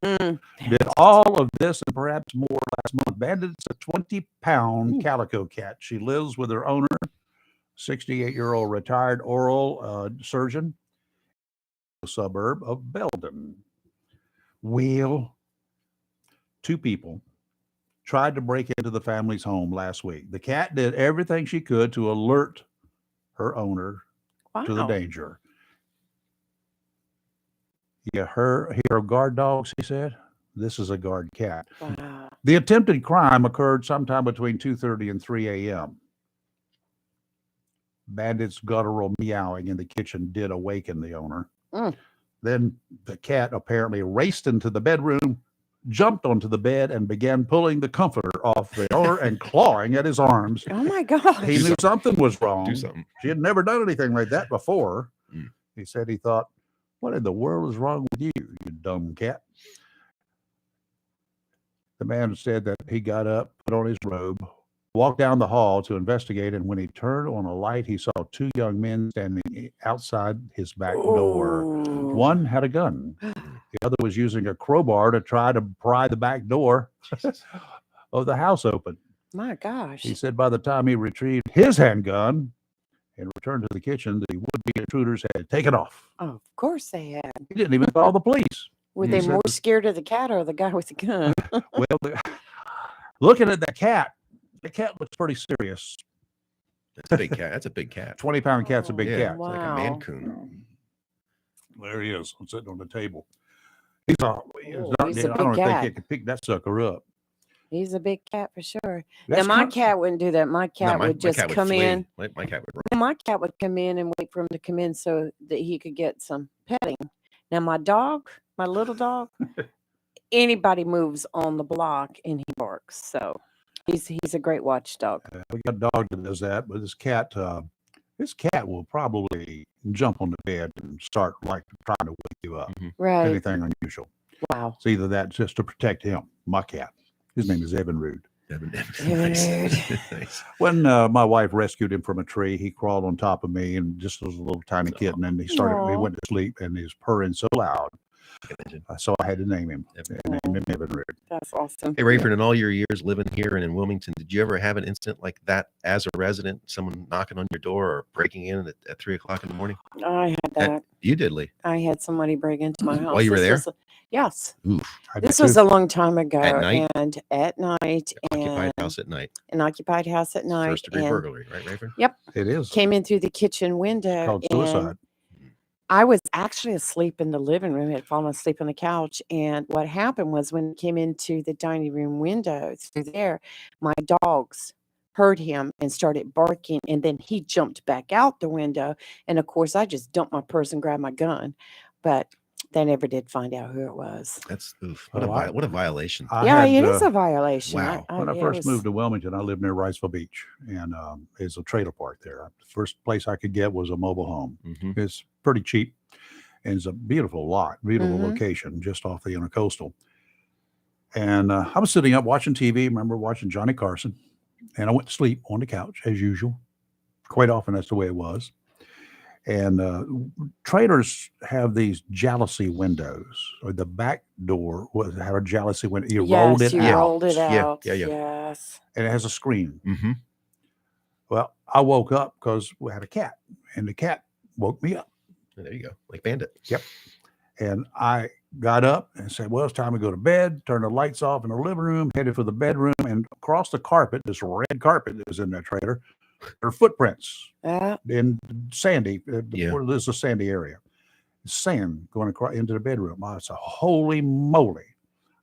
mm. did all of this and perhaps more last month. Bandit's a 20-pound Ooh. calico cat. She lives with her owner, 68-year-old retired oral surgeon, a suburb of Belden. Well, two people tried to break into the family's home last week. The cat did everything she could to alert her owner to the Wow. danger. You hear of guard dogs, he said. This is a guard cat. Wow. The attempted crime occurred sometime between 2:30 and 3 a.m. Bandit's guttural meowing in the kitchen did awaken the owner. Mm. Then the cat apparently raced into the bedroom, jumped onto the bed, and began pulling the comforter off the owner and clawing at his arms. Oh my gosh. He knew something was wrong. Do something. She had never done anything like that before. Mm. He said he thought, what in the world is wrong with you, you dumb cat? The man said that he got up, put on his robe, walked down the hall to investigate, and when he turned on a light, he saw two young men standing outside his back door. Ooh. One had a gun. The other was using a crowbar to try to pry the back door of the house open. My gosh. He said by the time he retrieved his handgun and returned to the kitchen, the would-be intruders had taken off. Oh, of course they had. He didn't even call the police. Were He they said more that- scared of the cat or the guy with the gun? Well, looking at the cat looks pretty serious. That's a big cat. That's a big cat. 20-pound cat's a big Yeah, cat. it's like a Wow. mancoon. There he is, sitting on the table. He's Oh, he's a I big don't cat. think he could pick that sucker up. He's a big cat for sure. That's now my kind- cat wouldn't do that. My No, cat my would just cat would come flee. in. My cat would run. Well, my cat would come in and wait for him to come in so that he could get some petting. Now my dog, my little dog, anybody moves on the block and he barks. So he's a great watchdog. We got a dog that does that, but this cat will probably jump on the bed and start like trying to wake you up. Right. Anything unusual. Wow. It's either that just to protect him, my cat. His name is Evan Rude. Evan Nice. Nice. When my wife rescued him from a tree, he crawled on top of me and just was a little tiny kitten, and he Aw. went to sleep, and he was purring so loud. Imagine. So I had to name him. Evan. I named him Evan Rude. That's awesome. Hey, Rayford, in all your years living here and in Wilmington, did you ever have an incident like that as a resident? Someone knocking on your door or breaking in at 3 o'clock in the morning? I had that. You did, Lee. I had somebody break into my house. While you were there? Yes. Oof. I did This was too. a long time ago. At night? And at night. Occupied and house at night. an occupied house at night. First degree and burglary, right, Rayford? It is came in through the kitchen window. called and suicide. I was actually asleep in the living room, had fallen asleep on the couch. And what happened was when he came into the dining room window through there, my dogs heard him and started barking. And then he jumped back out the window. And of course, I just dumped my purse and grabbed my gun. But they never did find out who it was. That's oof. Oh, What a violation. Yeah, it is a violation. wow. When I it first was- moved to Wilmington, I lived near Riceville Beach, and there's a trailer park there. The first place I could get was a mobile home. Mhm. It's pretty cheap, and it's a beautiful lot, beautiful Mhm. location just off the intercoastal. And I was sitting up watching TV. Remember watching Johnny Carson, and I went to sleep on the couch as usual. Quite often, that's the way it was. And trailers have these jealousy windows, or the back door had a jealousy window. You rolled it you out, rolled it Yeah, out. yeah. Yes. and it has a screen. Mhm. Well, I woke up because we had a cat, and the cat woke me up. There you go. Like Bandit. And I got up and said, well, it's time to go to bed, turn the lights off in the living room, headed for the bedroom, and across the carpet, this red carpet that was in that trailer, there are footprints in sandy, Yeah. where there's a sandy area. Sand going across into the bedroom. I said, holy moly.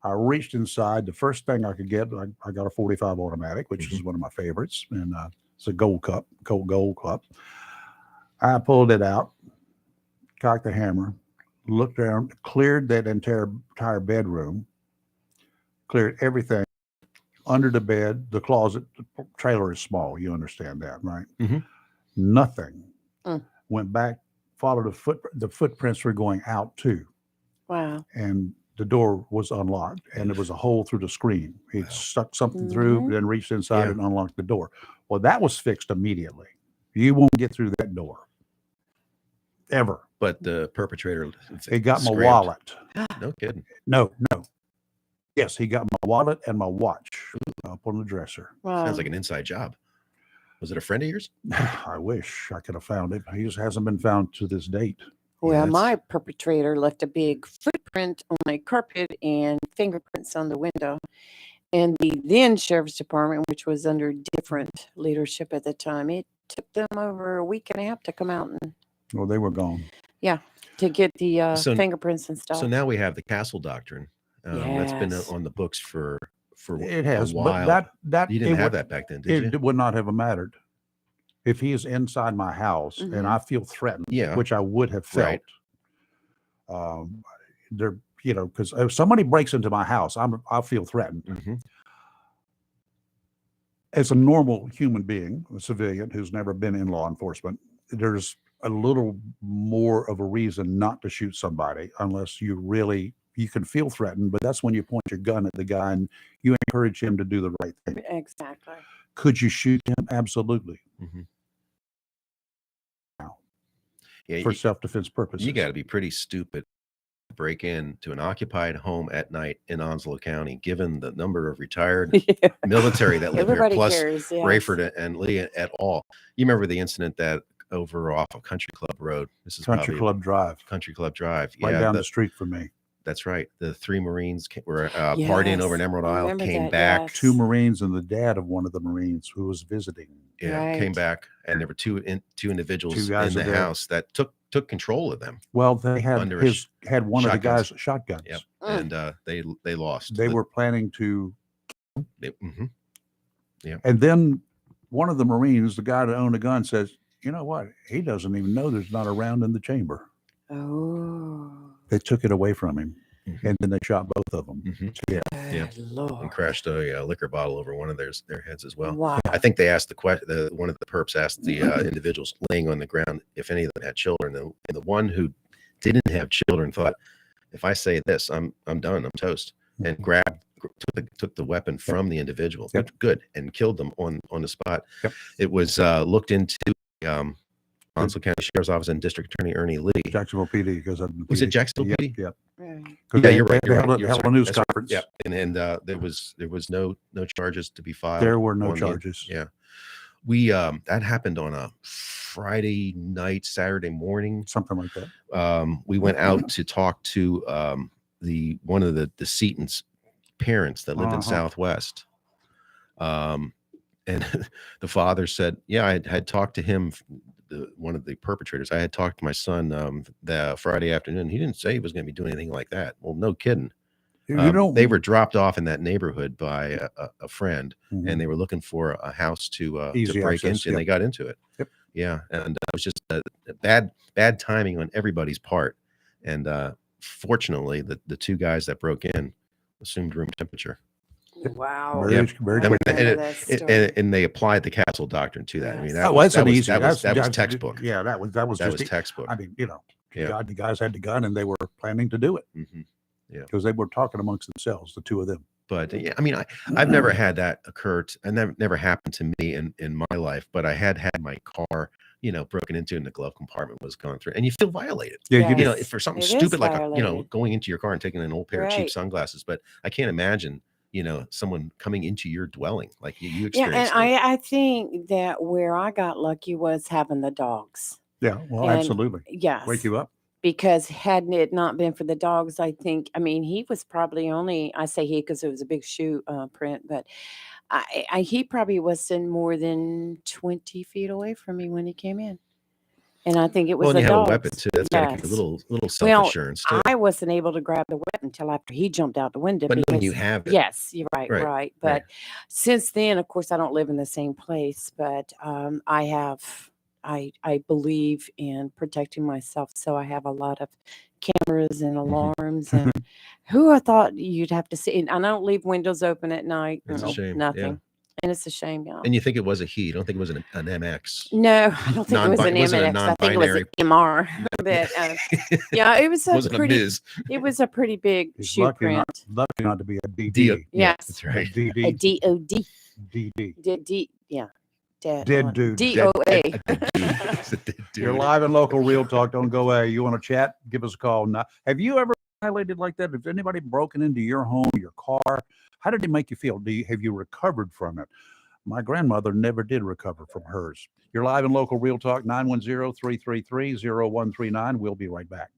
I reached inside. The first thing I could get, I got a 45 automatic, which is one of my favorites, and it's a gold cup. I pulled it out, cocked the hammer, looked around, cleared that entire bedroom, cleared everything under the bed, the closet. The trailer is small. You understand that, right? Nothing. Went back, followed the footprints were going out too. Wow. And the door was unlocked, and there was a hole through the screen. He'd stuck something through, then reached inside and unlocked the door. Well, that was fixed immediately. You won't get through that door. Ever. But the perpetrator, He got my scrambled. wallet. No kidding. No. Yes, he got my wallet and my watch up on the dresser. Wow. Sounds like an inside job. Was it a friend of yours? I wish I could have found it. He just hasn't been found to this date. Well, that's- my perpetrator left a big footprint on my carpet and fingerprints on the window. And the then sheriff's department, which was under different leadership at the time, it took them over a week and a half to come out and Well, they were gone. to get the So- fingerprints and stuff. So now we have the Castle Doctrine. That's been Yes. on the books for It has, a but while. that You didn't it have would, that back then, did you? it would not have mattered if he is inside my house and I feel threatened, Yeah. which I would have felt. Right. There, because if somebody breaks into my house, I feel threatened. Mhm. As a normal human being, a civilian who's never been in law enforcement, there's a little more of a reason not to shoot somebody unless you can feel threatened, but that's when you point your gun at the guy and you encourage him to do the right thing. Exactly. Could you shoot him? Absolutely. Mhm. Now, Yeah, for self-defense purposes. you got to be pretty stupid to break into an occupied home at night in Onslow County, given the number of retired military that live Everybody here, plus cares. Yes. Rayford and Lee et al. You remember the incident that over off of Country Club Road? This is Country probably Club Drive, Country Club Drive. right Yeah, down the street from me. that's right. The 3 Marines were partying over in Yes, Emerald I Isle, remember came that, back. yes. 2 Marines and the dad of one of the Marines who was visiting. Yeah, came Right. back, and there were two individuals 2 guys in the were there. house that took control of them. Well, they had Under a had one of the shotguns. guys shotguns. Yep. Mm. And they lost. They were planning to, Mhm. and then one of the Marines, the guy that owned a gun, says, "You know what? He doesn't even know there's not a round in the chamber." Oh. They took it away from him, Mhm. and then they shot both of them. Mhm. Yeah. Yeah. Good Lord. and crashed a liquor bottle over one of their heads as well. Wow. I think they asked one of the perps asked the individuals laying on the ground if any of them had children, and the one who didn't have children thought, if I say this, I'm done, I'm toast, and took the weapon from the individual. Yep. Good, and killed them on the spot. Yep. It was looked into. Onslow County Sheriff's Office and District Attorney Ernie Lee. Jacksonville PD, because Was it Jacksonville Yep, PD? Yep. Right. Yeah, you're right. They You're held right. a- You're held a sorry. news That's right. conference. Yeah, and there was no charges to be filed. There were no on the- charges. Yeah, we that happened on a Friday night, Saturday morning. Something like that. We went out to talk to one of the decedent's parents that lived in Uh-huh. Southwest. And the father said, "Yeah, I had talked to him." One of the perpetrators. I had talked to my son the Friday afternoon. He didn't say he was going to be doing anything like that. Well, no kidding. They were dropped off in that neighborhood by a friend, Mhm. and they were looking for a house to Easy break access, into, and they got into it. Yep. Yeah, and it was just bad timing on everybody's part. And fortunately, the 2 guys that broke in assumed room temperature. Wow. Very, Yep. very I mean, quick. Remember that story. and they applied the Castle Doctrine to that. I mean, Yes. that Oh, was that's an that was, easy. that was, that was that's- textbook. Yeah, that was That just. was textbook. I mean, Yeah. the guys had the gun, and they were planning to do it Mhm. because they were talking amongst themselves, the 2 of them. But yeah, I mean, I've never had that occur. And that never happened to me in my life. But I had my car, broken into, and the glove compartment was gone through, and you feel violated. Yeah, you Yes. did. For something It is stupid like violated. going into your car and taking an old pair of cheap Right. sunglasses. But I can't imagine, someone coming into your dwelling like you Yeah, and experienced. it. I think that where I got lucky was having the dogs. Yeah, well, And- absolutely. Yes. Wake you up. Because hadn't it not been for the dogs, I mean, he was probably only, I say he because it was a big shoe print, but he probably wasn't more than 20 feet away from me when he came in. And I think it was Well, and the you have dogs. a weapon too. That's got to be a Yes. little self Well, assurance too. I wasn't able to grab the weapon until after he jumped out the window. But knowing because, you have it. yes, you're right. Right. But since then, of course, I don't live in the same place, but I believe in protecting myself. So I have a lot of cameras and alarms and who I thought you'd have to see. And I don't leave windows open at night. It's a shame. Nothing. Yeah. And it's a shame, y'all. And you think it was a he? You don't think it was an MX? No, I don't think it was an Wasn't a MX. I think it was an non-binary. MR. But yeah, it was a Wasn't a pretty. Ms. It was a pretty big He's shoe print. lucky not to be a DD. D- Yes, That's right. A a DOD. DD. Yeah, dead. Dead dude. DOA. A dead dude. It's a dead dude. You're live and local real talk. Don't go away. You want to chat? Give us a call. Now, have you ever violated like that? Has anybody broken into your home, your car? How did it make you feel? Have you recovered from it? My grandmother never did recover from hers. You're live and local real talk, 910-333-0139. We'll be right back.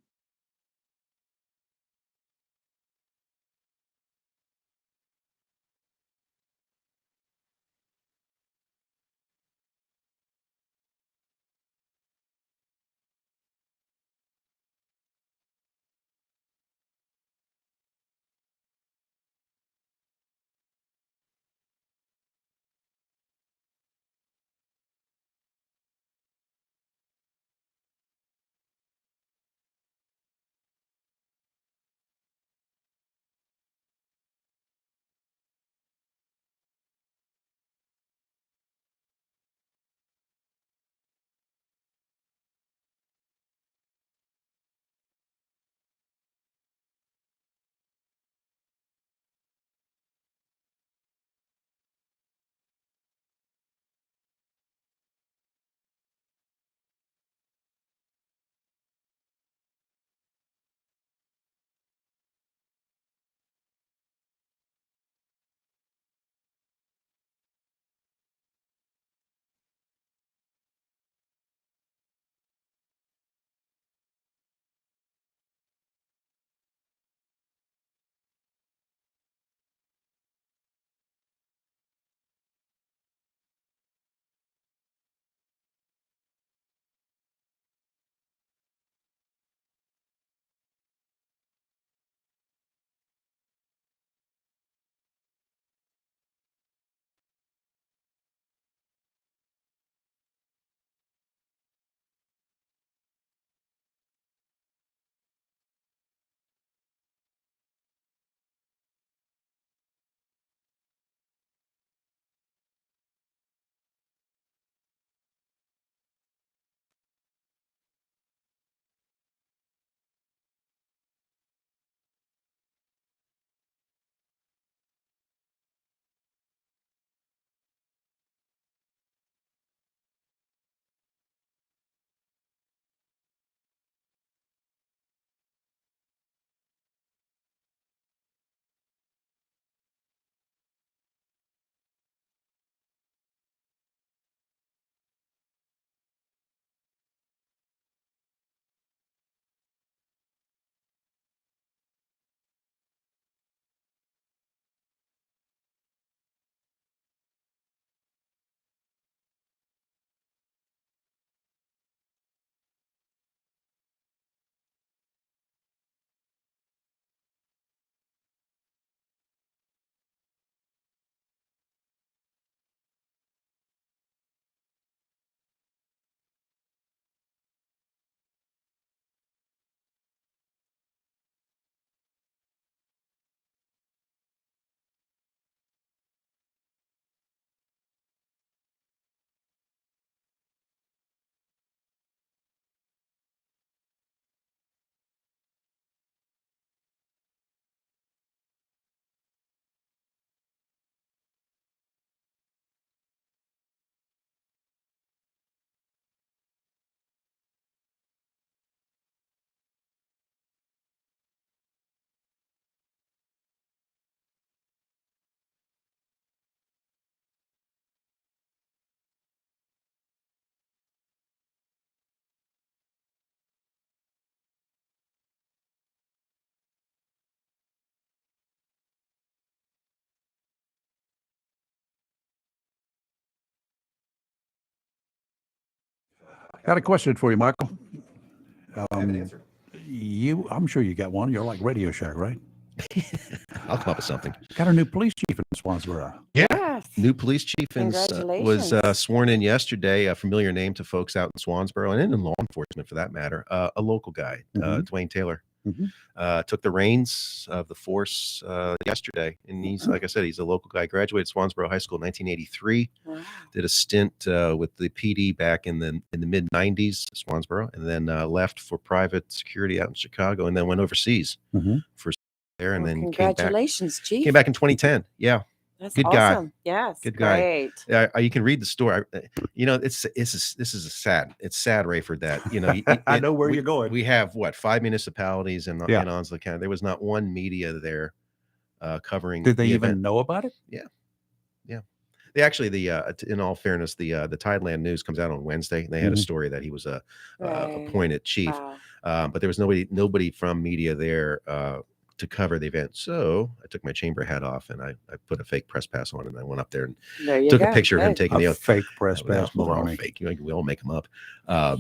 Got a question for you, Michael. I'm sure you got one. You're like Radio Shack, right? I'll come up with something. Got a new police chief in Swansboro. Yes. New police chief was Congratulations. sworn in yesterday. A familiar name to folks out in Swansboro and in law enforcement, for that matter. A local guy, Dwayne Taylor, took the reins of the force yesterday, and he's, like I said, he's a local guy. Graduated Swansboro High School in 1983. Wow. Did a stint with the PD back in the mid 90s, Swansboro, and then left for private security out in Chicago, and then went overseas for there, and Well, then congratulations, Chief. came back in 2010. Yeah. That's Good awesome. guy. Yes. Good guy. Great. You can read the story. You know, this is sad. It's sad, Rayford, that, you know, I know where you're going. We have 5 municipalities in Onslow County. There was not one media there covering. Did they the even event. know about it? Yeah. They actually, in all fairness, the Tideland News comes out on Wednesday. They had a story that he was appointed chief, but there was nobody from media there to cover the event. So I took my chamber hat off and I put a fake press pass on, and I went up there and took a picture of him taking the oath. Fake press pass. They're all fake. We all make them up. I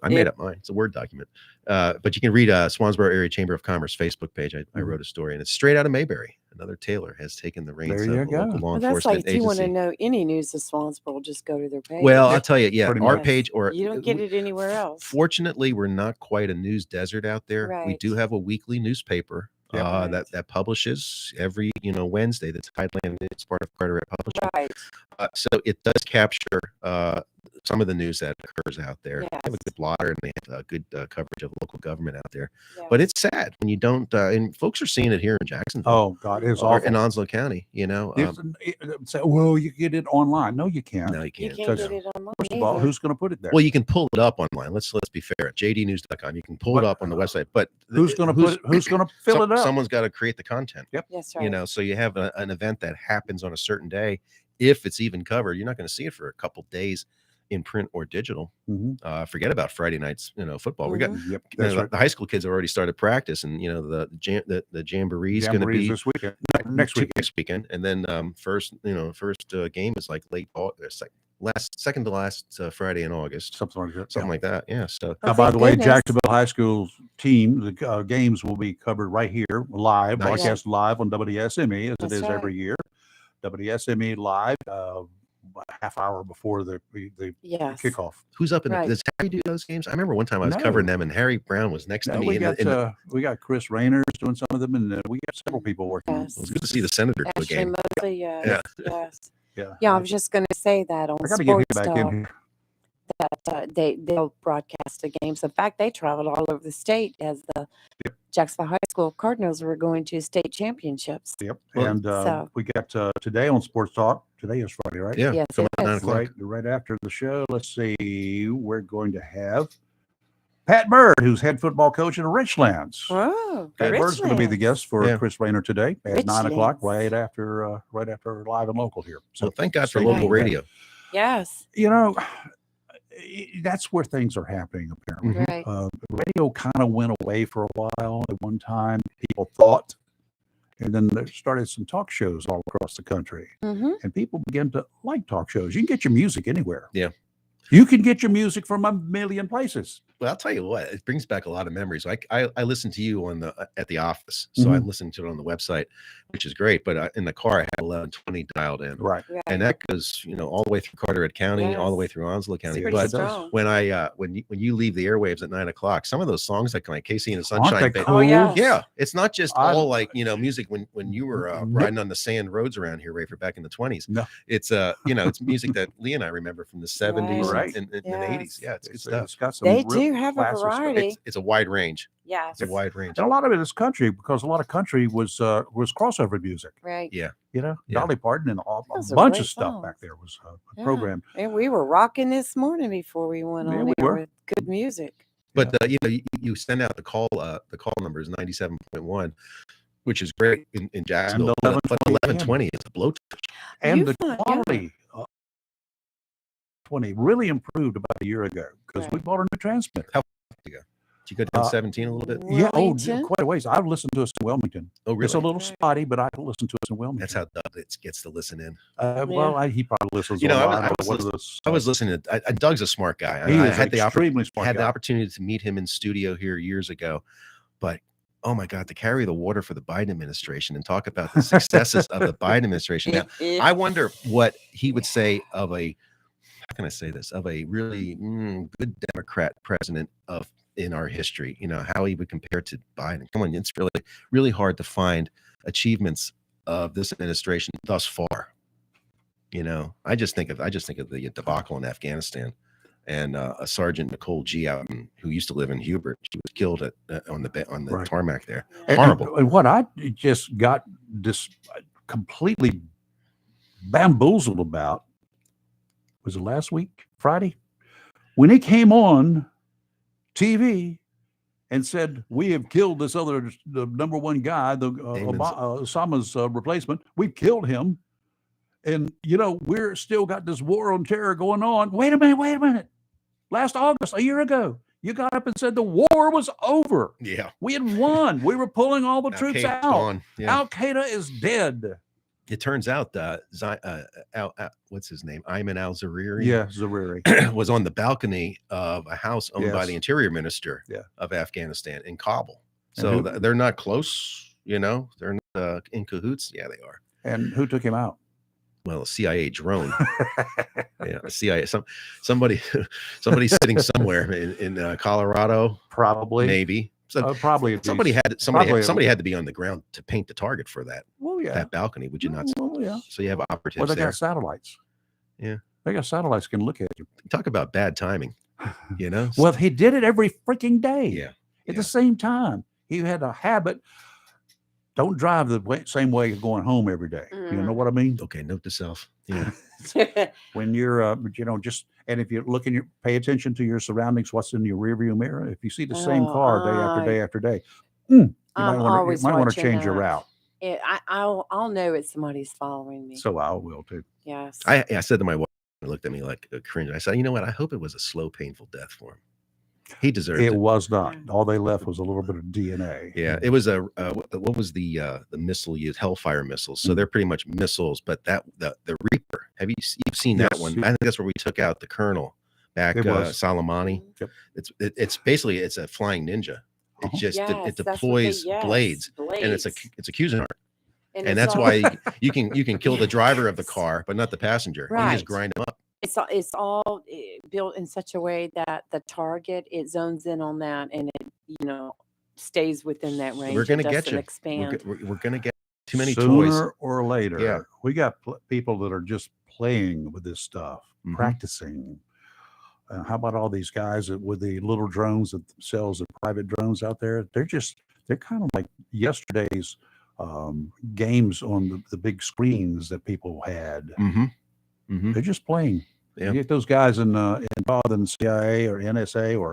made up mine. It's a Word document. But you can read Swansboro Area Chamber of Commerce Facebook page. I wrote a story, and it's straight out of Mayberry. Another Taylor has taken the reins of the local law That's enforcement like, if agency. you want to know any news of Swansboro, just go to their page. Well, I'll tell you, our Yes. page, or you don't get it anywhere else. Fortunately, we're not quite a news desert out there. We Right. do have a weekly newspaper Right. that publishes every Wednesday. The Tideland is part of Carteret Publishing. Right. So it does capture some of the news that occurs out there. They have a Yes. good blotter, and they have good coverage of local government out there. Yeah. But it's sad when you don't, and folks are seeing it here in Jacksonville. Oh God, it's or awful. in Onslow County. Say, well, you get it online. No, you can't. No, you You can't. can't get it online. First of all, either. who's going to put it there? Well, you can pull it up online. Let's be fair. At jdnews.com, you can pull it up on the website. But who's going to put it? Who's going to fill it up? Someone's got to create the content. Yep. That's right. So you have an event that happens on a certain day. If it's even covered, you're not going to see it for a couple days in print or digital. Forget about Friday nights, football. We got the high school kids have already started practice, and the jamboree is going to be this weekend, next weekend, and then first game is like late second to last Friday in August, something like that. Yeah. So by the way, Jacksonville High School's team, the games will be covered right here live, broadcast live on WSME as it is every year. WSME live. Half hour before the kickoff. Who's up in does Harry do those games? I remember one time I was covering them, and Harry Brown was next to me. We got Chris Rayners doing some of them, and we got several people working. Yes. It was good to see the senator do a game. Mosley, yes. Yeah. I was just going to say that on Sports Talk that they'll broadcast the games. In fact, they traveled all over the state as the Jacksonville High School Cardinals were going to state championships. Yep. And we got today on Sports Talk. Today is Friday, right? Yeah. Yes, coming at 9 o'clock. Right after the show. Let's see. We're going to have Pat Bird, who's head football coach in Richlands. Oh, Pat Bird's going to be the guest for Chris Rayner today at 9 o'clock, right after live and local here. So thank God for local radio. Yes. That's where things are happening, apparently. Right. Radio kind of went away for a while at one time, people thought. And then there started some talk shows all across the country. And people began to like talk shows. You can get your music anywhere. Yeah. You can get your music from a million places. Well, I'll tell you what, it brings back a lot of memories. I listen to you at the office, so I listen to it on the website, which is great. But in the car, I had 1120 dialed in, right? And that goes, all the way through Carteret County, all the way through Onslow County. But when you leave the airwaves at 9 o'clock, some of those songs like Casey and the Sunshine Band, yeah, it's not just all like music when you were riding on the sand roads around here, Rayford, back in the 20s. No, it's it's music that Lee and I remember from the 70s and the 80s. Yeah, it's good stuff. It's got some do have a variety. It's a wide range. Yeah, it's a wide range. And a lot of it is country, because a lot of country was crossover music. Right. Yeah. Dolly Parton and a bunch of stuff back there was programmed. And we were rocking this morning before we went on air with good music. But you send out the call number is 97.1, which is great in Jacksonville. But 1120 is a blowtorch. And the quality 20 really improved about a year ago, because we bought a new transmitter. How long ago? Did you go down 17 a little bit? Yeah, Wellington? quite a ways. I've listened to us in Wilmington. Oh, It's a really? little spotty, but I listen to us in Wilmington. That's how Doug gets to listen in. Well, he probably listens. You know, a lot. I was listening to. Doug's a smart guy. He I is had extremely smart. Had the opportunity to meet him in studio here years ago, but oh my God, to carry the water for the Biden administration and talk about the successes of the Biden administration. Now, I wonder what he would say of a, how can I say this, of a really good Democrat president in our history. You know, how he would compare to Biden. Come on, it's really, really hard to find achievements of this administration thus far. You know, I just think of the debacle in Afghanistan. And a Sergeant Nicole G. who used to live in Hubert, she was killed on the Right. tarmac there. And, Horrible. and what I just got completely bamboozled about was it last week, Friday, when he came on TV and said, "We have killed the number one guy, Osama's replacement. We've killed him, and we're still got this war on terror going on." Wait a minute. Last August, a year ago, you got up and said the war was over. Yeah. We had won. We were pulling all the troops out. Gone. Yeah. Al Qaeda is dead. It turns out what's his name? Ayman al-Zawahiri. Yeah, Zawahiri was on the balcony of a house owned by the interior minister Yeah. of Afghanistan in Kabul. So they're not close, they're not in cahoots. Yeah, they are. And who took him out? Well, a CIA drone. Yeah, a CIA. Somebody sitting somewhere in Colorado. Probably. Maybe. So probably somebody had to be on the ground to paint the target for that. Well, yeah. That balcony, would you not? Well, yeah. So you have operatives Well, they there. got satellites. Yeah. They got satellites can look at you. Talk about bad timing. Well, he did it every freaking day. Yeah. At the same time. He had a habit. Don't drive the same way you're going home every day. You know what I mean? Okay, note to self. Yeah. When you're, and if you're pay attention to your surroundings, what's in your rearview mirror. If you see the same car day after day after day, you might want to change your route. I'll know it's somebody's following me. So I will too. Yes. I said to my wife, and looked at me like a cringe. I said, you know what? I hope it was a slow, painful death for him. He deserved it. It was not. All they left was a little bit of DNA. Yeah, it was what was the missile used? Hellfire missiles. So they're pretty much missiles, but the Reaper. You've seen that one? I think that's where we took out the colonel back Soleimani. Yep. It's basically a flying ninja. It just it deploys blades, and it's a Cuisinart. And that's why you can kill the driver of the car, but not the passenger. Right. You just grind them up. It's all built in such a way that the target, it zones in on that, and it stays within that range. We're gonna it get you. Expand. We're gonna get too many Sooner toys. or later. Yeah. We got people that are just playing with this stuff, practicing. How about all these guys with the little drones that sells the private drones out there? They're kind of like yesterday's games on the big screens that people had. They're just playing. Yeah. You get those guys involved in the CIA or NSA or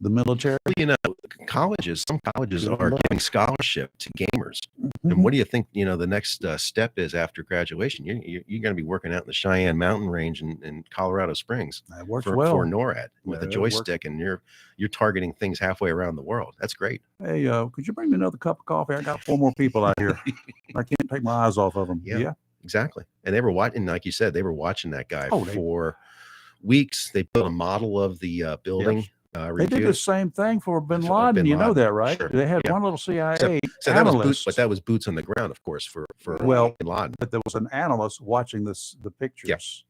the military. Some colleges are giving scholarship to gamers. And what do you think, the next step is after graduation? You're going to be working out in the Cheyenne Mountain Range in Colorado Springs. That works for NORAD with a joystick, and you're targeting things halfway around the world. That's great. Hey, could you bring me another cup of coffee? I got 4 more people out here. I can't take my eyes off of them. Yeah. Exactly. And they were watching, like you said, that guy for weeks. They built a model of the building. They did the same thing for Bin Laden. You know that, right? Sure. They had one little CIA analyst. That was boots on the ground, of course, for Bin Laden. But there was an analyst watching the pictures,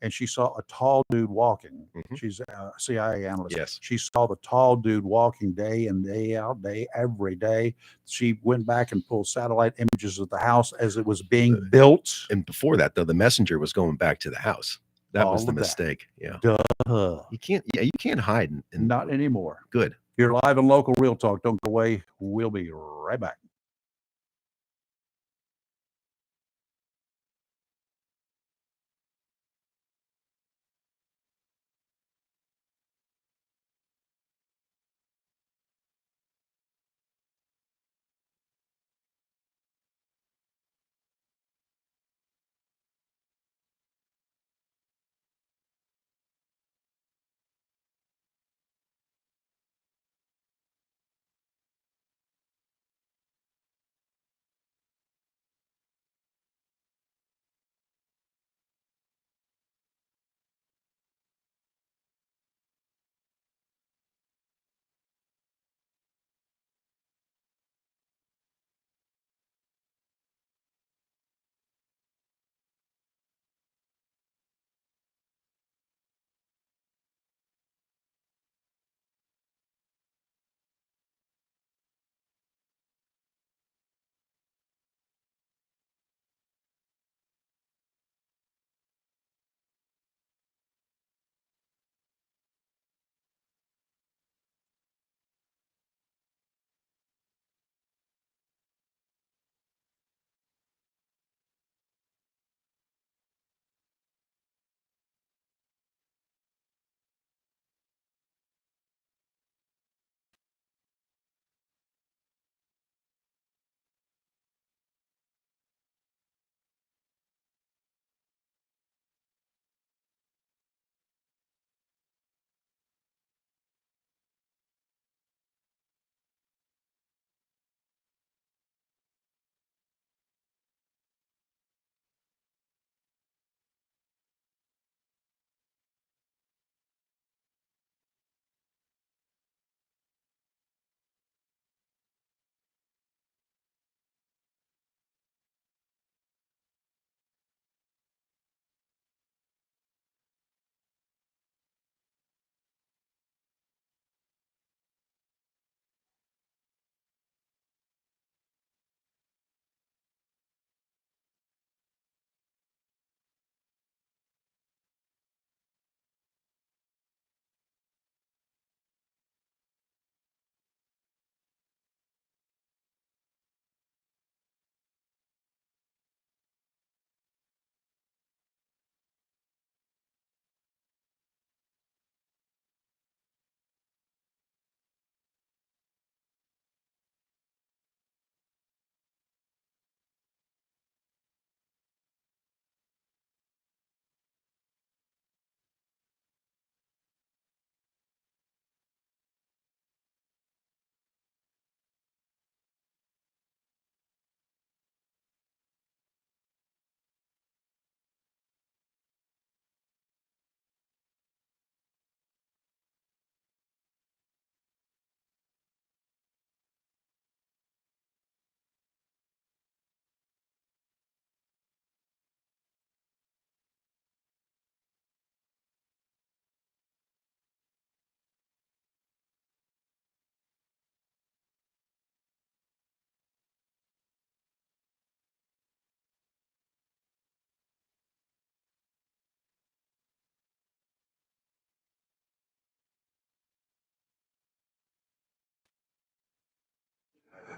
and she saw a tall dude walking. She's a CIA analyst. Yes. She saw the tall dude walking day in, day out, every day. She went back and pulled satellite images of the house as it was being built. And before that, though, the messenger was going back to the house. That was the mistake. Yeah. Duh. You can't hide. Not anymore. Good. You're live and local Real Talk. Don't go away. We'll be right back.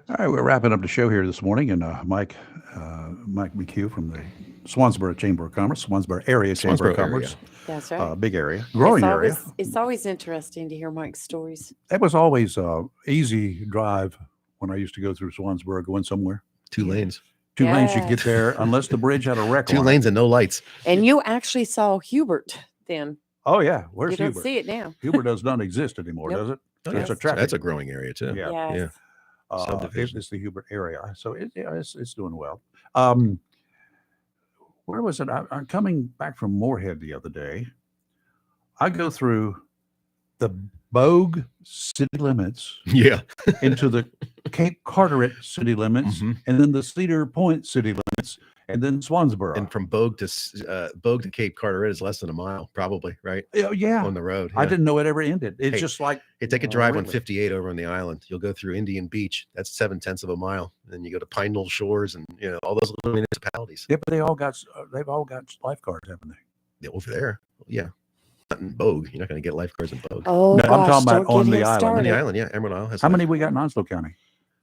All right, we're wrapping up the show here this morning, and Mike Mchugh from the Swansboro Chamber of Commerce, Swansboro area Chamber of Swansboro area. Commerce, That's right. big area, growing area. It's always interesting to hear Mike's stories. It was always easy drive when I used to go through Swansboro, going somewhere. 2 lanes. 2 lanes, you Yeah. get there, unless the bridge had a wreck 2 on lanes it. and no lights. And you actually saw Hubert then. Oh, yeah. Where's You don't Hubert? see it now. Hubert does not exist anymore, Nope. does it? Oh, It's yeah. a traffic. That's a growing area too. Yeah. Yes. Yeah. Subdivision. It's the Hubert area. So it's doing well. Where was it? I'm coming back from Moorhead the other day. I go through the Bogue city limits Yeah. into the Cape Carteret city limits, Mhm. and then the Cedar Point city limits, and then Swansboro. And from Bogue to Cape Carteret is less than a mile, probably, right? Yeah. On the road. I Yeah. didn't know it ever ended. It's Hey, just like, Hey, take a drive on really? 58 over on the island. You'll go through Indian Beach. That's 7/10 of a mile. Then you go to Pine Knoll Shores and all those little municipalities. Yeah, but they've all got lifeguards, haven't they? Yeah, over there. Yeah. Not in Bogue. You're not going to get lifeguards in Bogue. Oh, No, I'm gosh, talking about don't on get the him island. On started. the island, yeah. Emerald Isle has How many we got in Onslow County?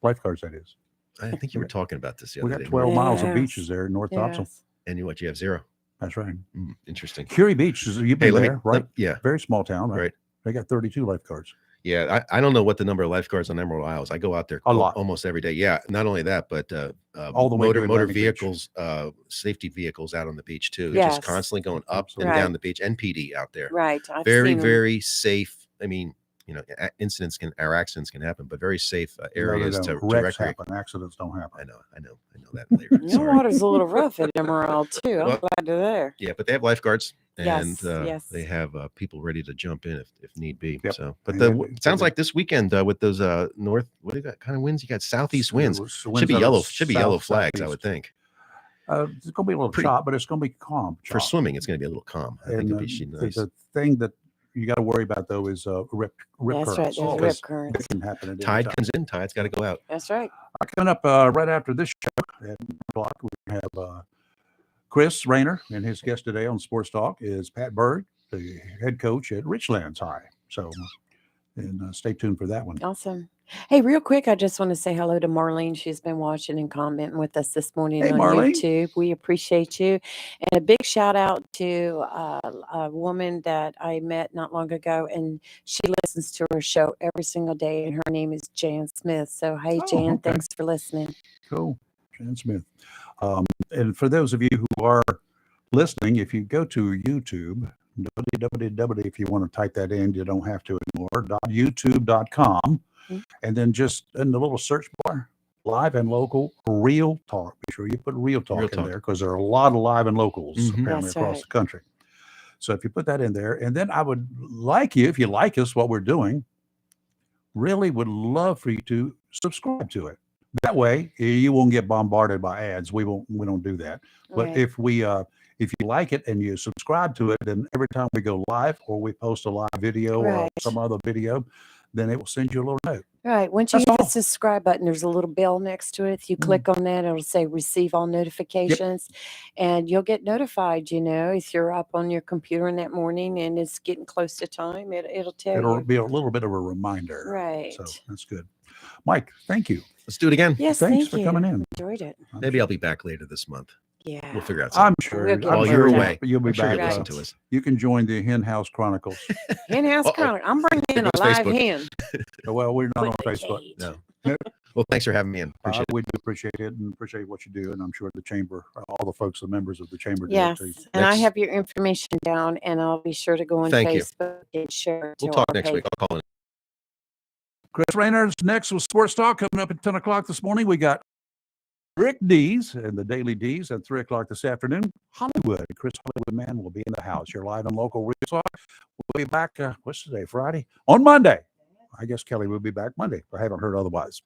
Lifeguards, that is. I think you were talking about this the We other got day. 12 miles of Yes. beaches there in North Thompson. Yes. And you have 0. That's right. Interesting. Curie Beach, you've been there, right? Yeah. Very small town, right? Right. They got 32 lifeguards. Yeah, I don't know what the number of lifeguards on Emerald Isle is. I go out there A lot. almost every day. Yeah, not only that, but All the way to motor Atlantic Beach. vehicles, safety vehicles out on the beach too. Yes. Just constantly going up Absolutely. and down Right. the beach. NPD out there. Right. I've Very, seen 'em. very safe. I mean, accidents can happen, but very safe No, areas they to don't. Wrecks recreate. happen. Accidents don't happen. I know that later. Your Sorry. water's a little rough at Emerald too. I'm Well, glad they're there. Yeah, but they have lifeguards and Yes, yes. they have people ready to jump in if need be. Yep. So, but And it sounds like this weekend with those north, what do you got kind of winds? You got southeast winds. Winds Should be out of yellow. Should be yellow south, flags, I southeast. would think. It's going to be a little Pretty- chop, but it's going to be calm. For chop. swimming, it's going to be a little calm. I think And it'd be nice. the thing that you got to worry about though is rip That's right. currents. There's Oh, rip it's- currents. It can happen at any Tide time. comes in, tide's got to go out. That's right. Coming up right after this show at 9 o'clock, we have Chris Rayner, and his guest today on Sports Talk is Pat Bird, the head coach at Richlands High. So, and stay tuned for that one. Awesome. Hey, real quick, I just want to say hello to Marlene. She's been watching and commenting with us this morning Hey, on Marlene. YouTube. We appreciate you. And a big shout out to a woman that I met not long ago, and she listens to our show every single day, and her name is Jan Smith. So, hey, Oh, Jan, okay. thanks for listening. Cool. Jan Smith. And for those of you who are listening, if you go to YouTube, www, if you want to type that in, you don't have to anymore, .youtube.com, Mhm. and then just in the little search bar, live and local real talk. Be sure you put real talk Real in Talk. there because there are a lot of live and locals Mhm. apparently That's across right. the country. So if you put that in there, and then I would like you, if you like us, what we're doing, really would love for you to subscribe to it. That way you won't get bombarded by ads. We don't do that. But Right. if you like it and you subscribe to it, then every time we go live or we post a live video or Right. some other video, then it will send you a little note. Right. Once you That's hit the all. subscribe button, there's a little bell next to it. If you click on that, it'll say receive all notifications, and you'll get notified. If you're up on your computer in that morning and it's getting close to time, it'll tell It'll you. be a little bit of a reminder. Right. So that's good. Mike, thank you. Let's do it again. Yes, Thanks thank for you. coming in. Enjoyed it. Maybe I'll be back later this month. Yeah. We'll figure out something. I'm sure. We'll get I'm it sure worked you'll- out. You'll be I'm sure back. you'll listen Right. to us. You can join the Hen House Chronicles. Hen House Uh-oh. Chronicle. I'm bringing in a goes live Facebook. hen. Well, we're not on With the Facebook. cage. No. Well, thanks for having me in. Appreciate it. We do appreciate it and appreciate what you do. And I'm sure the chamber, all the folks, the members of the chamber do it Yes. too. And I Next- have your information down, and I'll be sure to go on Thank you. Facebook and share it We'll to talk our next page. week. I'll call in. Chris Rayner's next with Sports Talk coming up at 10 o'clock this morning. We got Rick Dees and the Daily Dees at 3 o'clock this afternoon. Hollywood, Chris Hollywood Man will be in the house. You're live and local Real Talk. We'll be back, what's today, Friday? On Monday. I guess Kelly will be back Monday. I haven't heard otherwise.